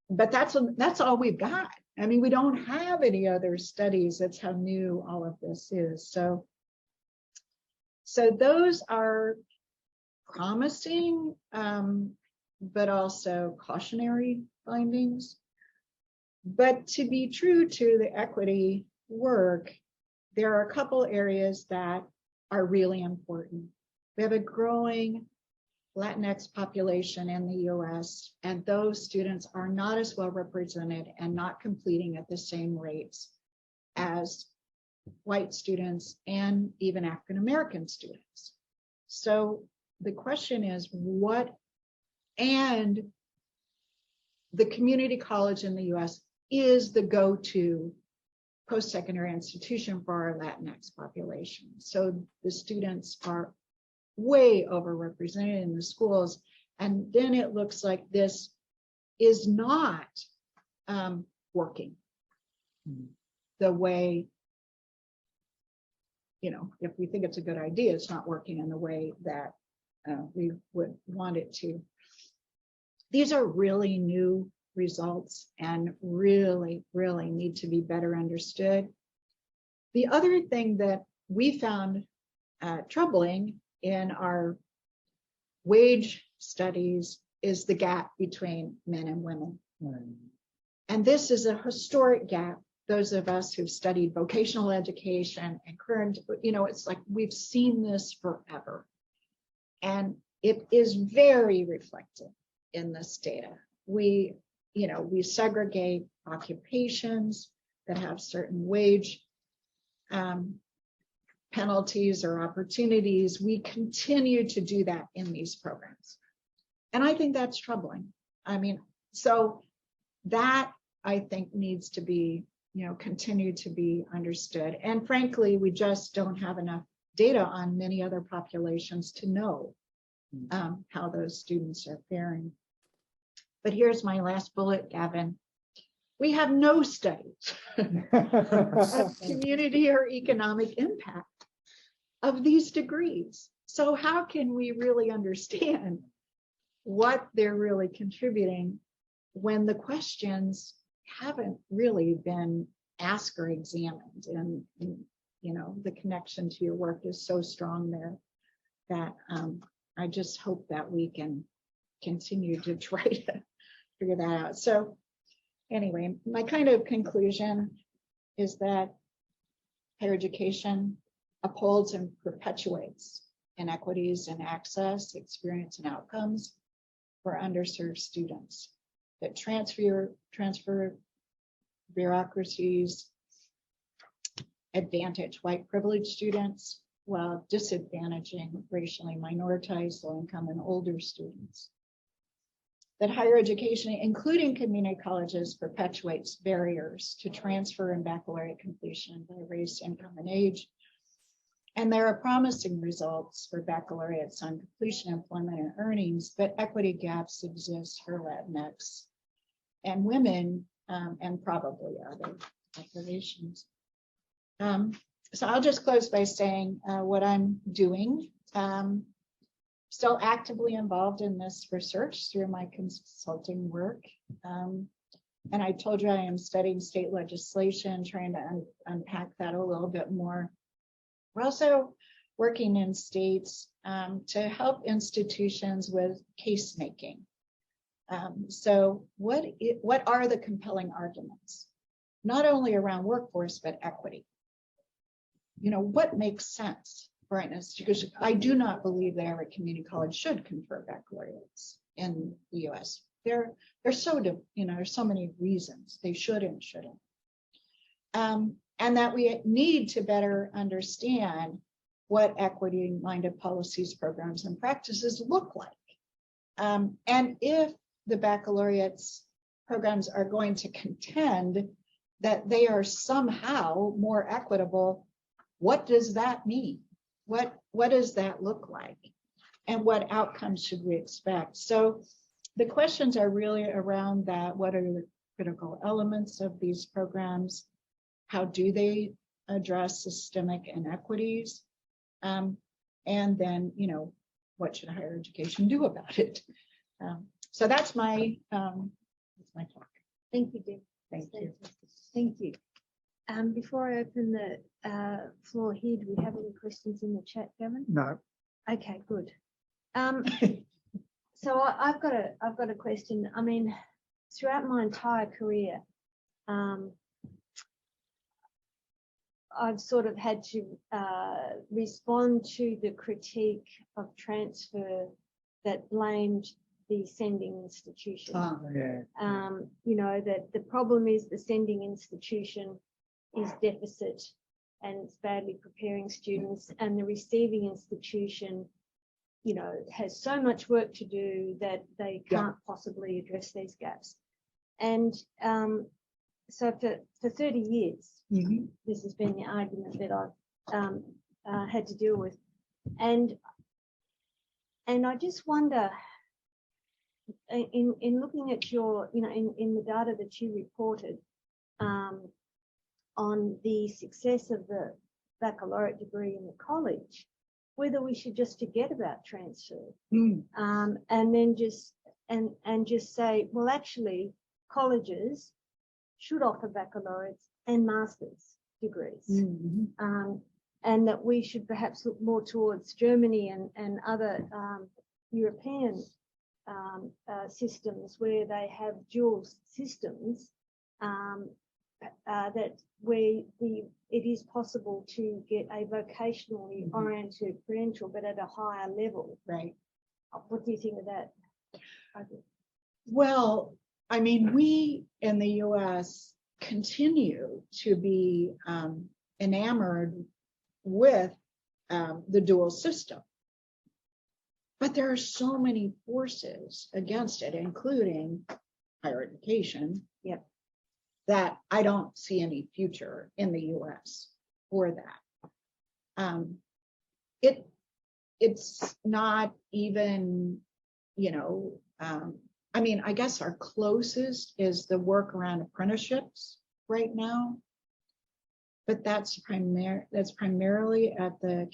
But that's all we've got. I mean, we don't have any other studies. That's how new all of this is. So those are promising, but also cautionary findings. But to be true to the equity work, there are a couple areas that are really important. We have a growing Latinx population in the US, and those students are not as well represented and not completing at the same rates as white students and even African American students. So the question is, what, and the community college in the US is the go-to post-secondary institution for our Latinx population. So the students are way overrepresented in the schools, and then it looks like this is not working the way, you know, if we think it's a good idea, it's not working in the way that we would want it to. These are really new results and really, really need to be better understood. The other thing that we found troubling in our wage studies is the gap between men and women. And this is a historic gap. Those of us who've studied vocational education and current, you know, it's like we've seen this forever. And it is very reflected in this data. We segregate occupations that have certain wage penalties or opportunities. We continue to do that in these programs. And I think that's troubling. I mean, so that I think needs to be, you know, continue to be understood. And frankly, we just don't have enough data on many other populations to know how those students are faring. But here's my last bullet, Gavin. We have no studies of community or economic impact of these degrees. So how can we really understand what they're really contributing when the questions haven't really been asked or examined? And you know, the connection to your work is so strong there that I just hope that we can continue to try to figure that out. So anyway, my kind of conclusion is that higher education upholds and perpetuates inequities in access, experience, and outcomes for underserved students, that transfer bureaucracies advantage white privileged students while disadvantaging racially minoritized, low income, and older students. That higher education, including community colleges, perpetuates barriers to transfer and baccalaureate completion by race, income, and age. And there are promising results for baccalaureates on completion, employment, and earnings, but equity gaps exist for Latinx and women, and probably other populations. So I'll just close by saying what I'm doing. Still actively involved in this research through my consulting work. And I told you I am studying state legislation, trying to unpack that a little bit more. We're also working in states to help institutions with case making. So what are the compelling arguments, not only around workforce, but equity? You know, what makes sense for an institution? Because I do not believe that every community college should confer baccalaureates in the US. They're so, you know, there's so many reasons they should and shouldn't. And that we need to better understand what equity-minded policies, programs, and practices look like. And if the baccalaureates programs are going to contend that they are somehow more equitable, what does that mean? What does that look like? And what outcomes should we expect? So the questions are really around that. What are the critical elements of these programs? How do they address systemic inequities? And then, you know, what should higher education do about it? So that's my talk. Thank you, Deb. Thank you. Thank you. Before I open the floor here, do we have any questions in the chat, Gavin? No. Okay, good. So I've got a question. I mean, throughout my entire career, I've sort of had to respond to the critique of transfer that blamed the sending institution. Yeah. You know, that the problem is the sending institution is deficit and it's badly preparing students, and the receiving institution, you know, has so much work to do that they can't possibly address these gaps. And so for 30 years, this has been the argument that I've had to deal with. And I just wonder, in looking at your, you know, in the data that you reported on the success of the baccalaureate degree in the college, whether we should just forget about transfer and then just just say, well, actually, colleges should offer baccalaureates and master's degrees, and that we should perhaps look more towards Germany and other European systems where they have dual systems, that where it is possible to get a vocationally oriented credential, but at a higher level. Right. What do you think of that? Well, I mean, we in the US continue to be enamored with the dual system. But there are so many forces against it, including higher education, that I don't see any future in the US for that. It's not even, you know, I mean, I guess our closest is the work around apprenticeships right now, but that's primarily at the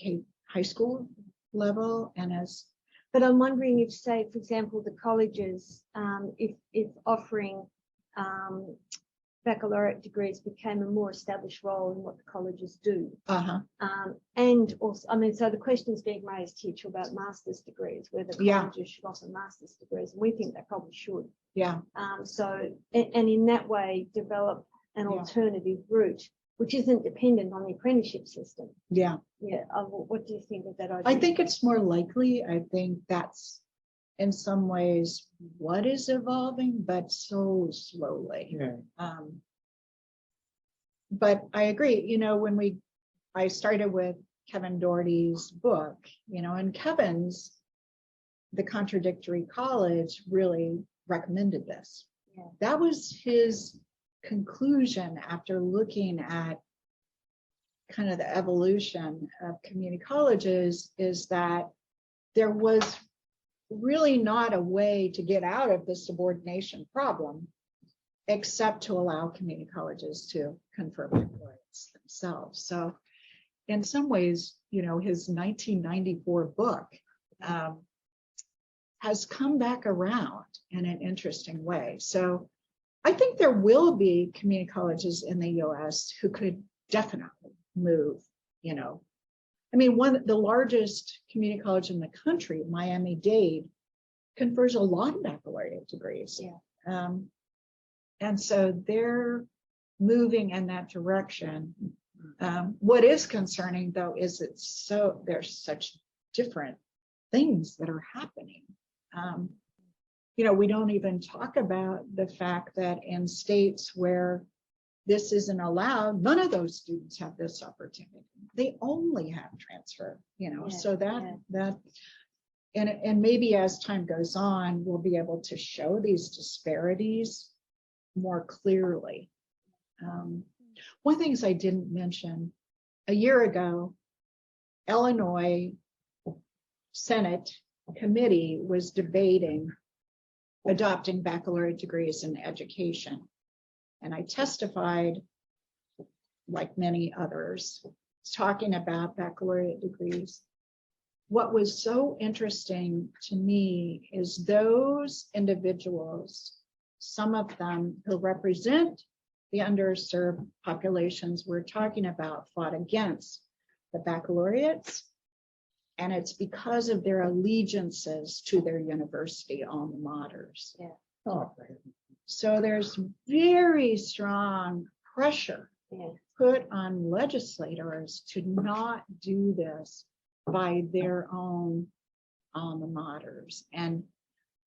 high school level and as, But I'm wondering if, say, for example, the colleges, if offering baccalaureate degrees became a more established role in what the colleges do. And also, I mean, so the question is being raised here too about master's degrees, whether colleges should offer master's degrees, and we think they probably should. Yeah. So, and in that way, develop an alternative route, which isn't dependent on the apprenticeship system. Yeah. Yeah. What do you think of that idea? I think it's more likely. I think that's in some ways what is evolving, but so slowly. Yeah. But I agree, you know, when I started with Kevin Doherty's book, you know, and Kevin's The Contradictory College really recommended this. Yeah. That was his conclusion after looking at kind of the evolution of community colleges, is that there was really not a way to get out of the subordination problem except to allow community colleges to confer baccalaureates themselves. So in some ways, you know, his 1994 book has come back around in an interesting way. So I think there will be community colleges in the US who could definitely move, you know. I mean, the largest community college in the country, Miami-Dade, confers a lot of baccalaureate degrees. Yeah. And so they're moving in that direction. What is concerning, though, is there's such different things that are happening. You know, we don't even talk about the fact that in states where this isn't allowed, none of those students have this opportunity. They only have transfer, you know, so that and maybe as time goes on, we'll be able to show these disparities more clearly. One of the things I didn't mention, a year ago, Illinois Senate committee was debating adopting baccalaureate degrees in education. And I testified, like many others, talking about baccalaureate degrees. What was so interesting to me is those individuals, some of them who represent the underserved populations we're talking about, fought against the baccalaureates. And it's because of their allegiances to their university alma maters. Yeah. Oh, So there's very strong pressure put on legislators to not do this by their own alma maters. And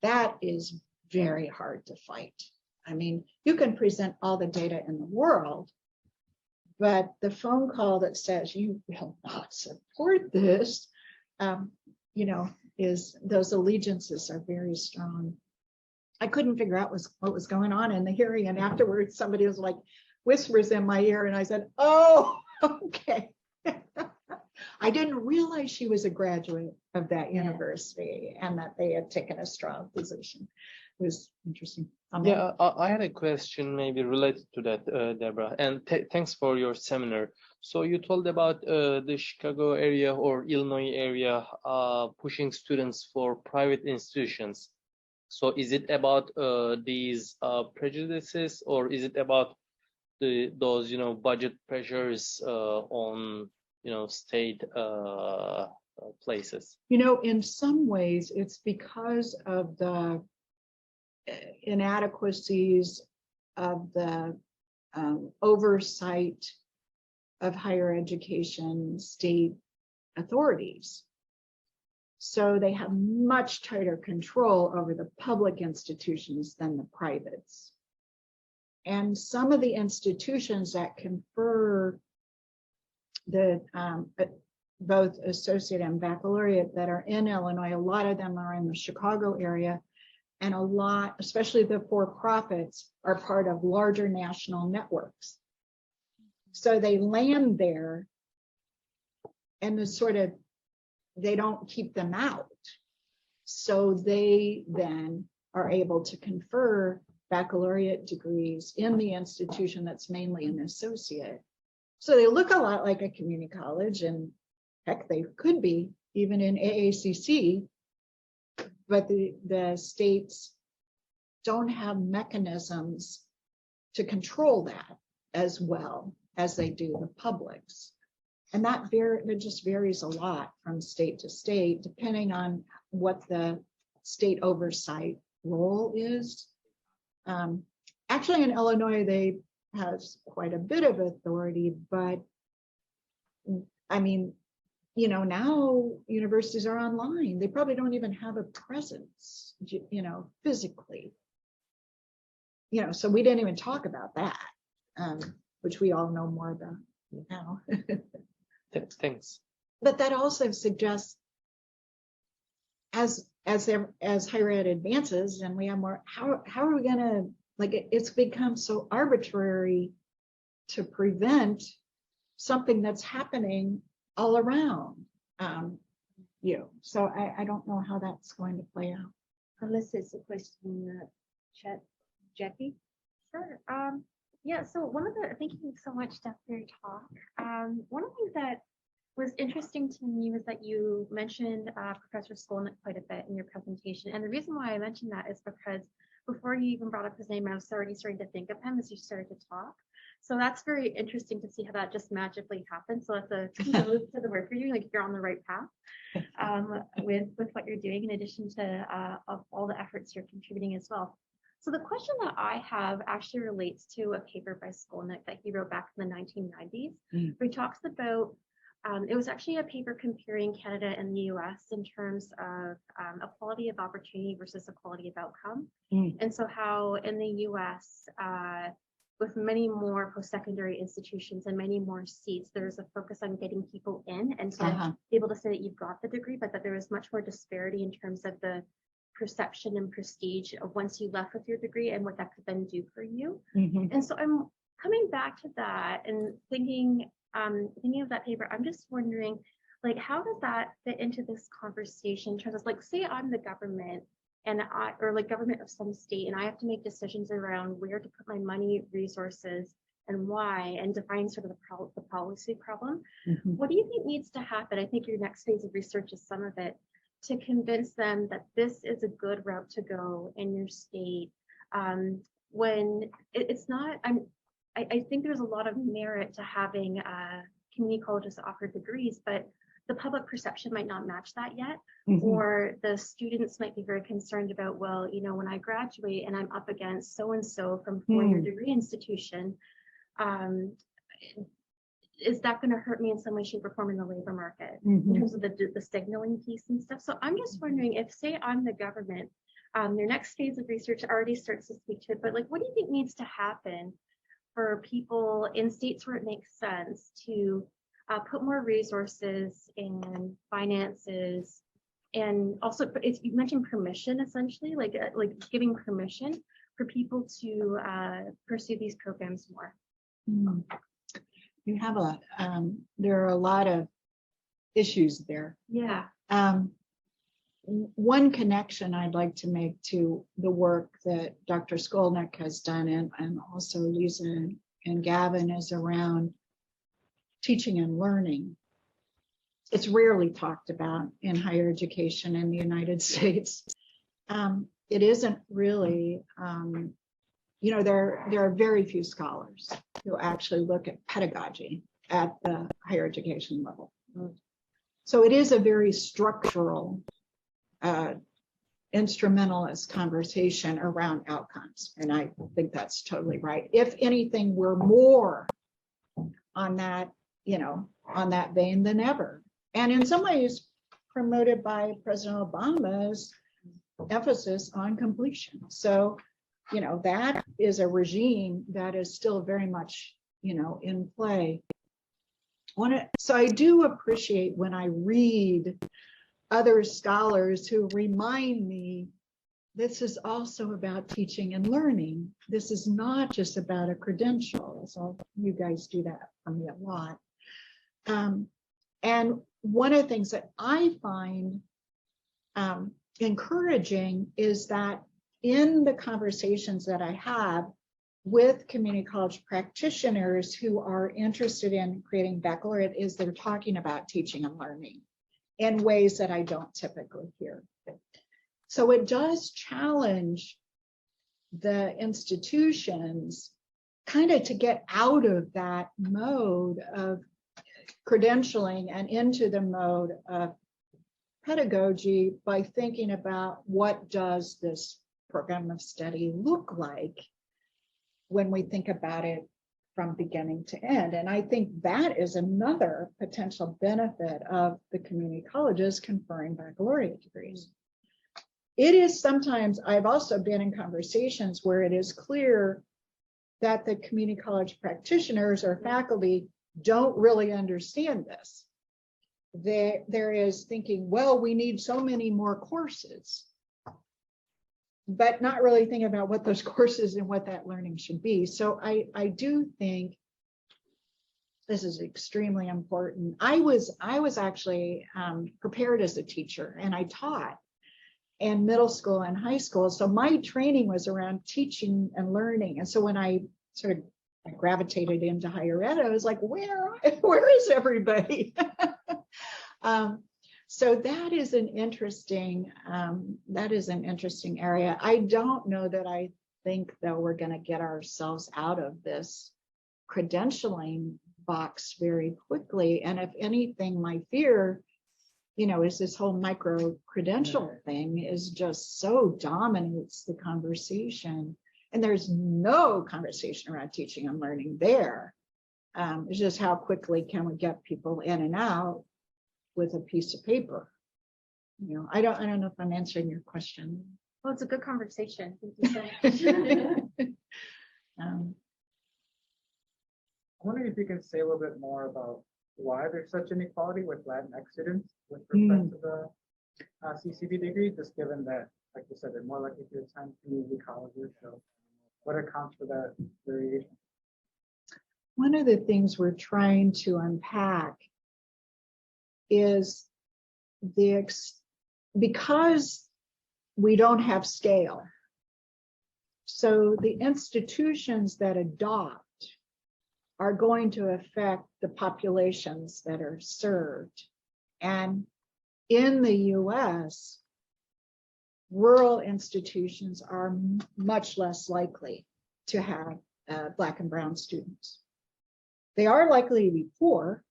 that is very hard to fight. I mean, you can present all the data in the world, but the phone call that says you will not support this, you know, those allegiances are very strong. I couldn't figure out what was going on in the hearing, and afterwards somebody was like whispers in my ear, and I said, "Oh, okay." I didn't realize she was a graduate of that university and that they had taken a strong position. It was interesting. Yeah, I had a question maybe related to that, Debra, and thanks for your seminar. So you told about the Chicago area or Illinois area pushing students for private institutions. So is it about these prejudices, or is it about those, you know, budget pressures on, you know, state places? You know, in some ways, it's because of the inadequacies of the oversight of higher education state authorities. So they have much tighter control over the public institutions than the privates. And some of the institutions that confer the both associate and baccalaureate that are in Illinois, a lot of them are in the Chicago area, and a lot, especially the for-profits, are part of larger national networks. So they land there and they don't keep them out. So they then are able to confer baccalaureate degrees in the institution that's mainly an associate. So they look a lot like a community college, and heck, they could be, even in AACC, but the states don't have mechanisms to control that as well as they do the publics. And it just varies a lot from state to state, depending on what the state oversight role is. Actually, in Illinois, they have quite a bit of authority, but I mean, now universities are online. They probably don't even have a presence, physically. So we didn't even talk about that, which we all know more about now. Thanks. But that also suggests, as higher ed advances and we have more, how are we gonna, it's become so arbitrary to prevent something that's happening all around you. So I don't know how that's going to play out. Unless there's a question in the chat, Jackie? Sure. Yeah, so thank you so much, Deb, for your talk. One of the things that was interesting to me was that you mentioned Professor Skolnick quite a bit in your presentation. And the reason why I mentioned that is because before you even brought up his name, I was already starting to think of him as you started to talk. So that's very interesting to see how that just magically happened. So that's a kudos to the work you're doing, like you're on the right path with what you're doing, in addition to of all the efforts you're contributing as well. So the question that I have actually relates to a paper by Skolnick that he wrote back in the 1990s, where he talks about, it was actually a paper comparing Canada and the US in terms of equality of opportunity versus equality of outcome. And so how in the US, with many more post-secondary institutions and many more seats, there's a focus on getting people in and to be able to say that you've got the degree, but that there is much more disparity in terms of the perception and prestige of once you left with your degree and what that could then do for you. And so I'm coming back to that and thinking of that paper. I'm just wondering, how does that fit into this conversation in terms of, say I'm the government and government of some state, and I have to make decisions around where to put my money, resources, and why, and define sort of the policy problem. What do you think needs to happen? I think your next phase of research is some of it, to convince them that this is a good route to go in your state, when it's not. I think there's a lot of merit to having community colleges that offer degrees, but the public perception might not match that yet, or the students might be very concerned about, well, when I graduate and I'm up against so-and-so from four-year degree institution, is that going to hurt me in some way, shape, or form in the labor market in terms of the signaling piece and stuff? So I'm just wondering, if, say, I'm the government, your next phase of research already starts to speak to it, but what do you think needs to happen for people in states where it makes sense to put more resources and finances, and also you mentioned permission, essentially, like giving permission for people to pursue these programs more? You have there are a lot of issues there. Yeah. One connection I'd like to make to the work that Dr. Skolnick has done, and also Lisa and Gavin, is around teaching and learning. It's rarely talked about in higher education in the United States. It isn't really, there are very few scholars who actually look at pedagogy at the higher education level. So it is a very structural, instrumentalist conversation around outcomes. And I think that's totally right. If anything, we're more on that, on that vein than ever. And in some ways promoted by President Obama's emphasis on completion. So, that is a regime that is still very much, in play. So I do appreciate when I read other scholars who remind me, this is also about teaching and learning. This is not just about a credential. So you guys do that for me a lot. And one of the things that I find encouraging is that in the conversations that I have with community college practitioners who are interested in creating baccalaureate, is they're talking about teaching and learning in ways that I don't typically hear. So it does challenge the institutions kind of to get out of that mode of credentialing and into the mode of pedagogy by thinking about what does this program of study look like when we think about it from beginning to end. And I think that is another potential benefit of the community colleges conferring baccalaureate degrees. It is sometimes, I've also been in conversations where it is clear that the community college practitioners or faculty don't really understand this. There is thinking, well, we need so many more courses, but not really thinking about what those courses and what that learning should be. So I do think this is extremely important. I was actually prepared as a teacher, and I taught in middle school and high school. So my training was around teaching and learning. And so when I sort of gravitated into higher ed, I was like, where is everybody? So that is an interesting area. I don't know that I think that we're going to get ourselves out of this credentialing box very quickly. And if anything, my fear, is this whole micro credential thing is just so dominates the conversation. And there's no conversation around teaching and learning there. It's just how quickly can we get people in and out with a piece of paper. I don't know if I'm answering your question. Well, it's a good conversation. Thank you so much. I'm wondering if you can say a little bit more about why there's such inequality with Latinx students with respect to the CCB degree, just given that, like you said, they're more likely to attend community colleges. So what accounts for that variation? One of the things we're trying to unpack is because we don't have scale. So the institutions that adopt are going to affect the populations that are served. And in the US, rural institutions are much less likely to have Black and brown students. They are likely to be poor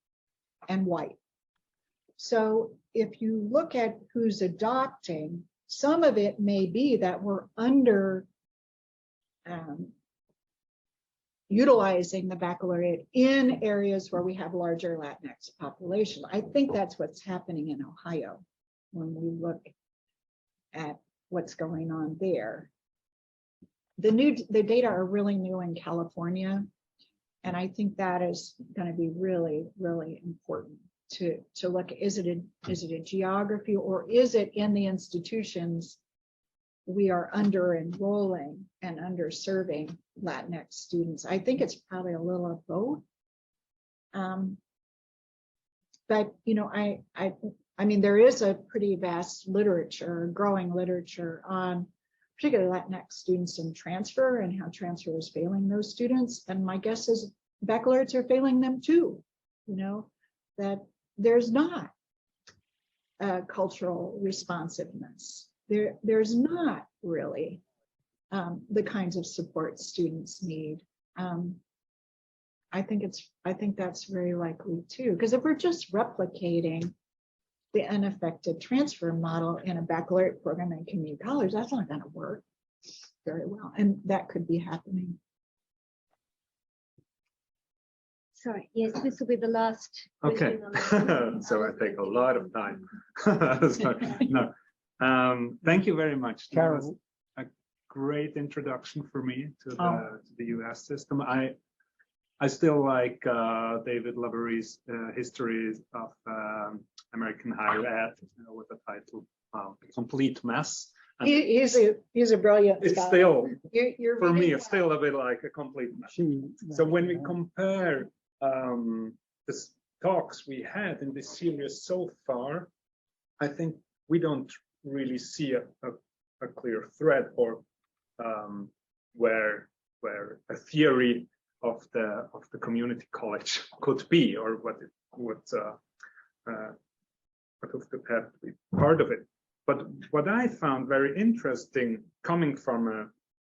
and white. So if you look at who's adopting, some of it may be that we're under utilizing the baccalaureate in areas where we have larger Latinx population. I think that's what's happening in Ohio when we look at what's going on there. The data are really new in California, and I think that is going to be really, really important to look. Is it a geography, or is it in the institutions we are under enrolling and underserving Latinx students? I think it's probably a little of both. But I mean, there is a pretty vast literature, growing literature on particularly Latinx students in transfer and how transfer is failing those students. And my guess is baccalaureates are failing them too. That there's not cultural responsiveness. There's not really the kinds of support students need. I think that's very likely too, because if we're just replicating the unaffected transfer model in a baccalaureate program in community college, that's not going to work very well, and that could be happening. Sorry, yes, this will be the last Okay, question on the- so I take a lot of time. So, no, thank you very much. That was Carol. a great introduction for me to the US system. I still like David Lavery's history of American higher ed with the title Complete Mess. And He's a brilliant it's scholar. still, You're for me, reading it's still a bit like a complete mess. She, So when we compare the talks we had in this series so far, I think we don't really see a clear thread or where a theory of the community college could be, or what have to be part of it. But what I found very interesting, coming from a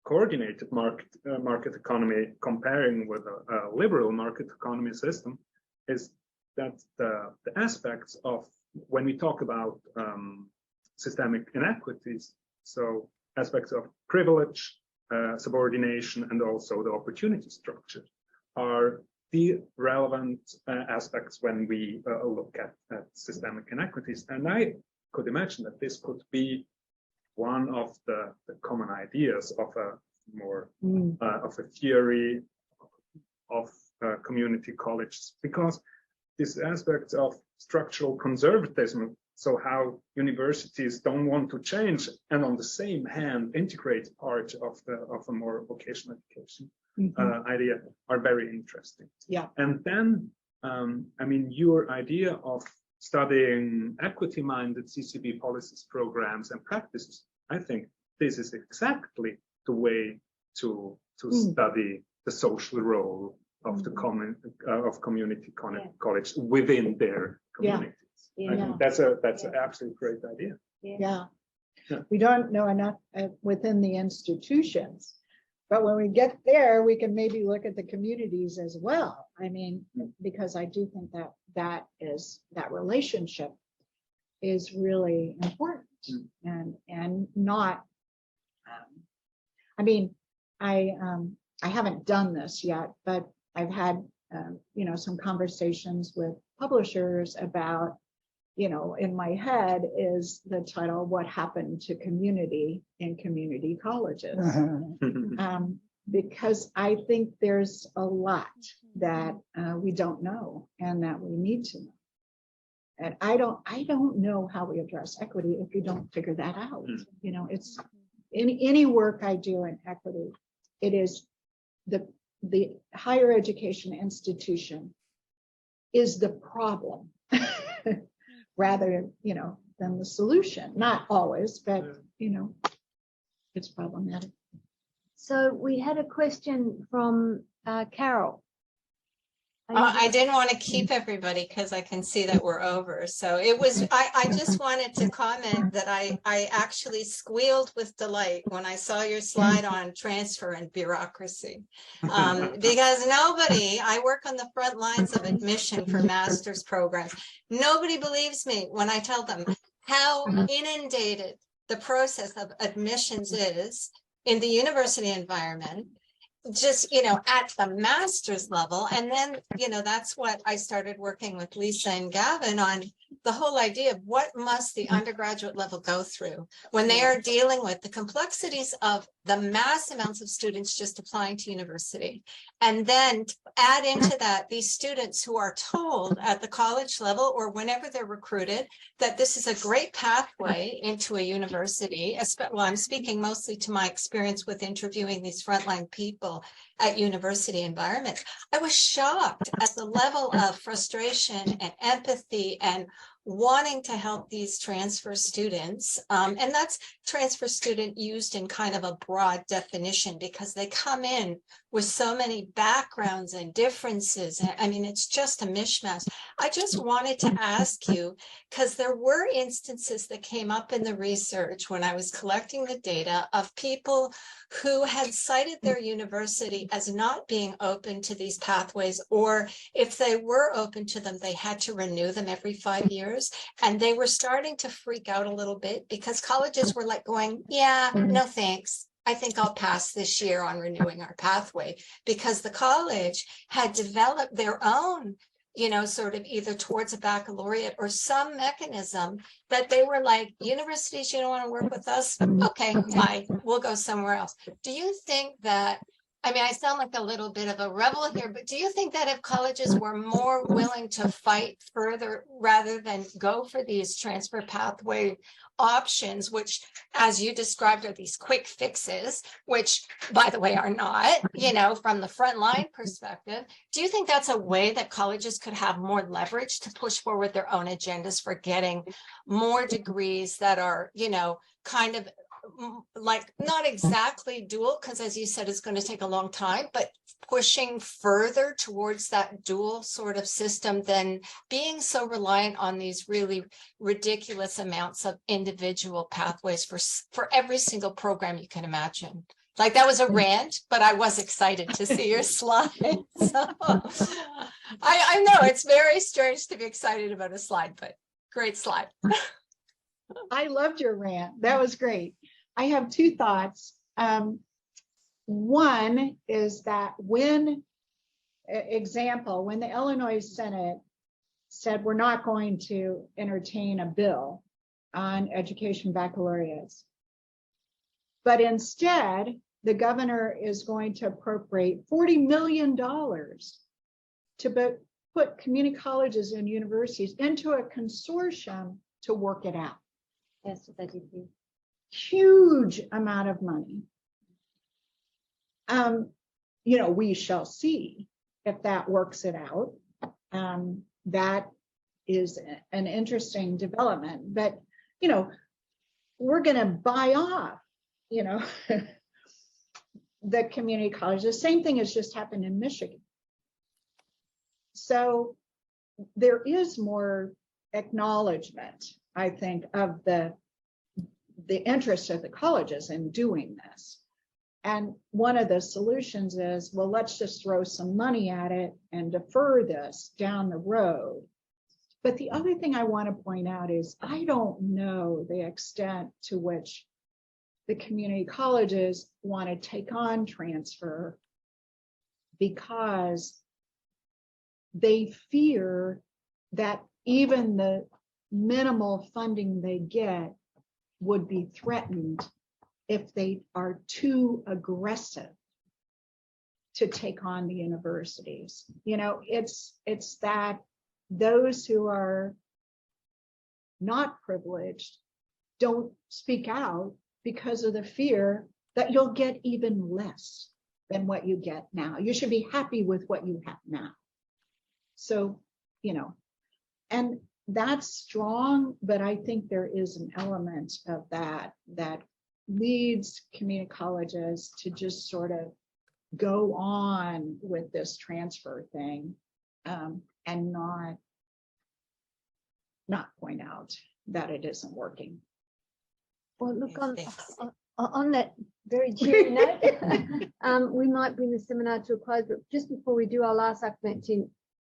coordinated market economy, comparing with a liberal market economy system, is that the aspects of when we talk about systemic inequities, so aspects of privilege, subordination, and also the opportunity structure are the relevant aspects when we look at systemic inequities. And I could imagine that this could be one of the common ideas of a more of a theory of community colleges, because this aspect of structural conservatism, so how universities don't want to change and on the same hand integrate part of a more vocational education idea, are very interesting. Yeah. And then I mean, your idea of studying equity-minded CCB policies, programs, and practices, I think this is exactly the way to study the social role of the community college within their communities. I think that's an absolutely great idea. Yeah. We don't know enough within the institutions, but when we get there, we can maybe look at the communities as well. I mean, because I do think that relationship is really important and not, I mean, I haven't done this yet, but I've had, some conversations with publishers about, in my head is the title, What Happened to Community in Community Colleges? Because I think there's a lot that we don't know and that we need to know. And I don't know how we address equity if you don't figure that out. It's any work I do in equity, it is the higher education institution is the problem rather, than the solution. Not always, but, it's problematic. So we had a question from Carol. I didn't want to keep everybody because I can see that we're over. So it was, I just wanted to comment that I actually squealed with delight when I saw your slide on transfer and bureaucracy. Because I work on the front lines of admission for master's programs. Nobody believes me when I tell them how inundated the process of admissions is in the university environment, just, at the master's level. And then, that's what I started working with Lisa and Gavin on, the whole idea of what must the undergraduate level go through when they are dealing with the complexities of the mass amounts of students just applying to university. And then add into that these students who are told at the college level or whenever they're recruited that this is a great pathway into a university. Well, I'm speaking mostly to my experience with interviewing these frontline people at university environments. I was shocked at the level of frustration and empathy and wanting to help these transfer students. And that's transfer student used in kind of a broad definition because they come in with so many backgrounds and differences. I mean, it's just a mishmash. I just wanted to ask you, because there were instances that came up in the research when I was collecting the data of people who had cited their university as not being open to these pathways, or if they were open to them, they had to renew them every 5 years. And they were starting to freak out a little bit because colleges were like going, yeah, no thanks. I think I'll pass this year on renewing our pathway, because the college had developed their own, sort of either towards a baccalaureate or some mechanism that they were like, universities, you don't want to work with us? Okay, bye, we'll go somewhere else. Do you think that, I mean, I sound like a little bit of a rebel here, but do you think that if colleges were more willing to fight further rather than go for these transfer pathway options, which, as you described, are these quick fixes, which, by the way, are not, from the frontline perspective, do you think that's a way that colleges could have more leverage to push forward their own agendas for getting more degrees that are, kind of like not exactly dual, because as you said, it's going to take a long time, but pushing further towards that dual sort of system than being so reliant on these really ridiculous amounts of individual pathways for every single program you can imagine. Like that was a rant, but I was excited to see your slide. So I know it's very strange to be excited about a slide, but great slide. I loved your rant. That was great. I have two thoughts. One is that when the Illinois Senate said we're not going to entertain a bill on education baccalaureates, but instead the governor is going to appropriate $40 million to put community colleges and universities into a consortium to work it out. Yes, that you do. Huge amount of money. We shall see if that works it out. That is an interesting development, but we're going to buy off, the community colleges. The same thing has just happened in Michigan. So there is more acknowledgement, I think, of the interest of the colleges in doing this. And one of the solutions is, well, let's just throw some money at it and defer this down the road. But the other thing I want to point out is I don't know the extent to which the community colleges want to take on transfer because they fear that even the minimal funding they get would be threatened if they are too aggressive to take on the universities. It's that those who are not privileged don't speak out because of the fear that you'll get even less than what you get now. You should be happy with what you have now. So, and that's strong, but I think there is an element of that leads community colleges to just sort of go on with this transfer thing and not point out that it isn't working. Well, look, on that very cheery note, we might bring the seminar to a close, but just before we do, I'll ask Ahmed to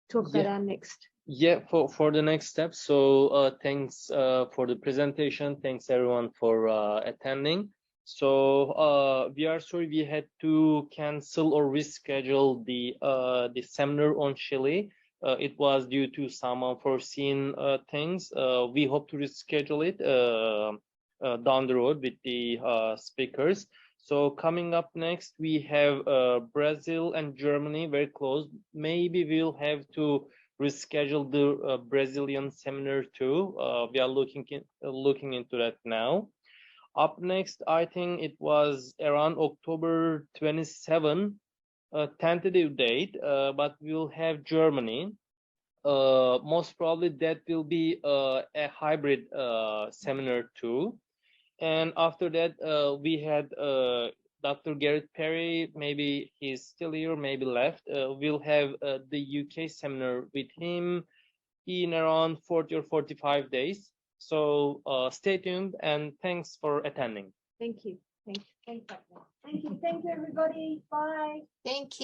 talk about our next. Yeah, for the next step. So thanks for the presentation. Thanks everyone for attending. So we are sorry we had to cancel or reschedule the seminar on Chile. It was due to some unforeseen things. We hope to reschedule it down the road with the speakers. So coming up next, we have Brazil and Germany very close. Maybe we'll have to reschedule the Brazilian seminar too. We are looking into that now. Up next, I think it was around October 27, tentative date, but we'll have Germany. Most probably that will be a hybrid seminar too. And after that, we had Dr. Garrett Perry, maybe he's still here, maybe left. We'll have the UK seminar with him in around 40 or 45 days. So stay tuned and thanks for attending. Thank you. Thank you. Thank you, everybody. Bye. Thank you.